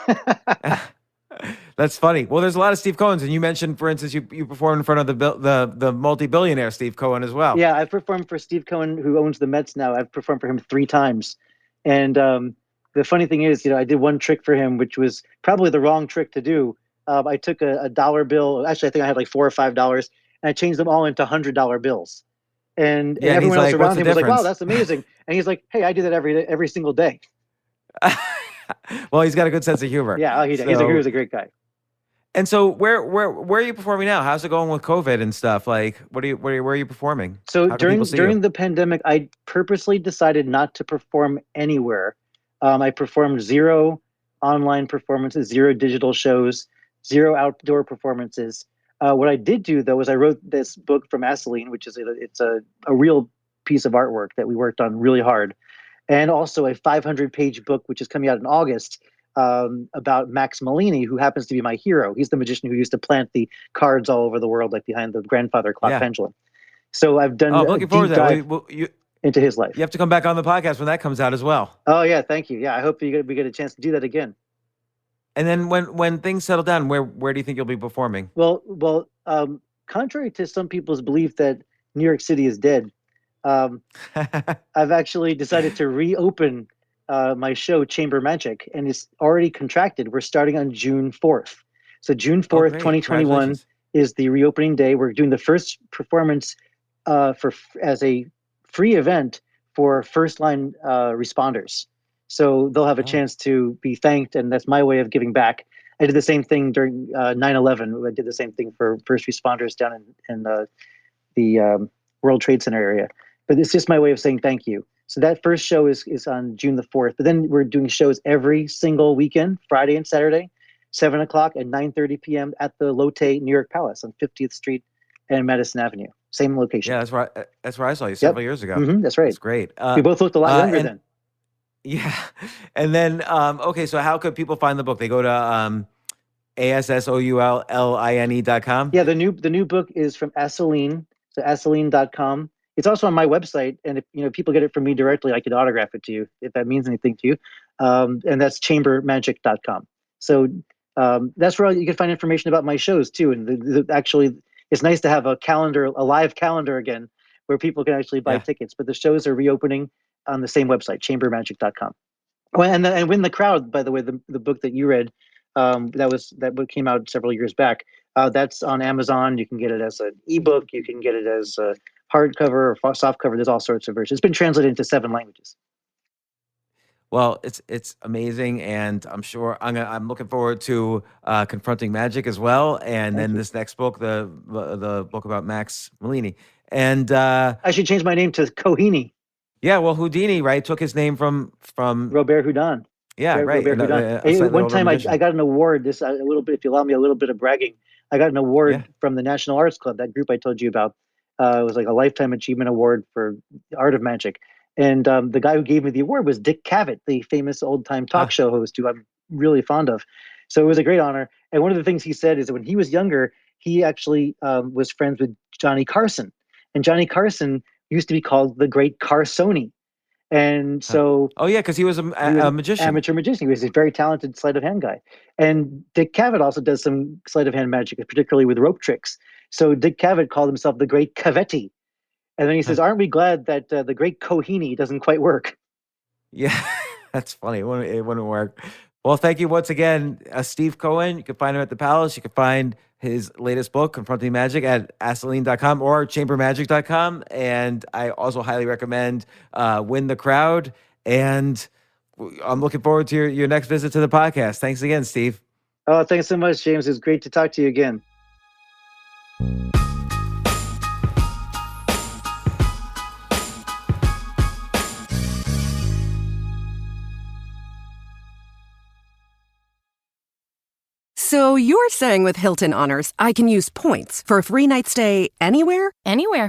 That's funny. Well, there's a lot of Steve Cohens, and you mentioned, for instance, you performed in front of the multi-billionaire Steve Cohen as well. Yeah, I've performed for Steve Cohen, who owns the Mets now. I've performed for him 3 times. And the funny thing is, I did one trick for him, which was probably the wrong trick to do. I took a dollar bill. Actually, I think I had like $4 or $5, and I changed them all into $100 bills. And Yeah, and he's everyone else like, "What's around the him was like, wow, difference?" that's amazing. And he's like, hey, I do that every single day. Well, he's got a good sense of humor. Yeah, he was a great guy. And so, where are you performing now? How's it going with COVID and stuff? Like, where are you performing? So How can people see during you? the pandemic, I purposely decided not to perform anywhere. I performed 0 online performances, 0 digital shows, 0 outdoor performances. What I did do though is I wrote this book from Aceline, which is it's a real piece of artwork that we worked on really hard, and also a 500-page book which is coming out in August about Max Malini, who happens to be my hero. He's the magician who used to plant the cards all over the world, like behind the grandfather clock Yeah. pendulum. So I've done Oh, I'm a looking forward deep to that. dive into his life. You have to come back on the podcast when that comes out as well. Oh yeah, thank you. Yeah, I hope we get a chance to do that again. And then when things settle down, where do you think you'll be performing? Well, contrary to some people's belief that New York City is dead, I've actually decided to reopen my show Chamber Magic, and it's already contracted. We're starting on June 4th. So June 4th, Great. 2021 Congratulations. is the reopening day. We're doing the first performance as a free event for first line responders. So they'll have a Oh. chance to be thanked, and that's my way of giving back. I did the same thing during 9/11. I did the same thing for first responders down in the World Trade Center area. But it's just my way of saying thank you. So that first show is on June the 4th. But then we're doing shows every single weekend, Friday and Saturday, 7 o'clock and 9:30 p.m. at the Lotte New York Palace on 50th Street and Madison Avenue. Same location. Yeah, that's where I saw you several years ago. That's right. It's great. We both looked a lot younger then. Yeah. And then, okay, so how could people find the book? They go to ASSOULLINE.com. Yeah, the new book is from Aceline, so Aceline.com. It's also on my website, and if people get it from me directly, I could autograph it to you if that means anything to you. And that's chambermagic.com. So that's where you can find information about my shows too. And actually, it's nice to have a live calendar again, where people can actually buy tickets. But the shows are reopening on the same website, chambermagic.com. Well, and Win the Crowd, by the way, the book that you read, that book came out several years back. That's on Amazon. You can get it as an ebook. You can get it as a hardcover or soft cover. There's all sorts of versions. It's been translated into 7 languages. Well, it's amazing, and I'm sure I'm looking forward to confronting magic as well, and then this next book, the book about Max Malini, and I should change my name to Kohini. Yeah, well, Houdini, right, took his name from Robert Houdin. Yeah, right. Robert Houdin. One time I got an award. This a little bit, if you allow me a little bit of bragging, I got an award from the National Arts Club, that group I told you about. It was like a lifetime achievement award for the art of magic. And the guy who gave me the award was Dick Cavett, the famous old time talk show host who I'm really fond of. So it was a great honor. And one of the things he said is that when he was younger, he actually was friends with Johnny Carson. And Johnny Carson used to be called the Great Carsoni. And so, oh yeah, because he was a magician, amateur magician. He was a very talented sleight of hand guy. And Dick Cavett also does some sleight of hand magic, particularly with rope tricks. So Dick Cavett called himself the Great Cavetti. And then he says, "Aren't we glad that the Great Kohini doesn't quite work?" Yeah, that's funny. It wouldn't work. Well, thank you once again, Steve Cohen. You can find him at the Palace. You can find his latest book, Confronting Magic, at Asaline.com or chambermagic.com. And I also highly recommend Win the Crowd. And I'm looking forward to your next visit to the podcast. Thanks again, Steve. Oh, thanks so much, James. It was great to talk to you again. So you're saying with Hilton Honors, I can use points for a free night stay anywhere? Anywhere.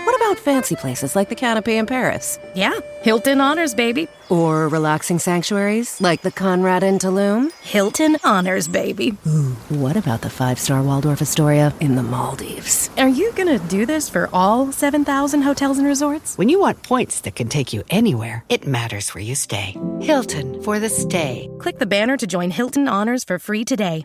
What about fancy places like the Canopy in Paris? Yeah, Hilton Honors, baby. Or relaxing sanctuaries like the Conrad in Tulum? Hilton Honors, baby. Ooh, what about the 5-star Waldorf Astoria in the Maldives? Are you gonna do this for all 7,000 hotels and resorts? When you want points that can take you anywhere, it matters where you stay. Hilton for the stay. Click the banner to join Hilton Honors for free today.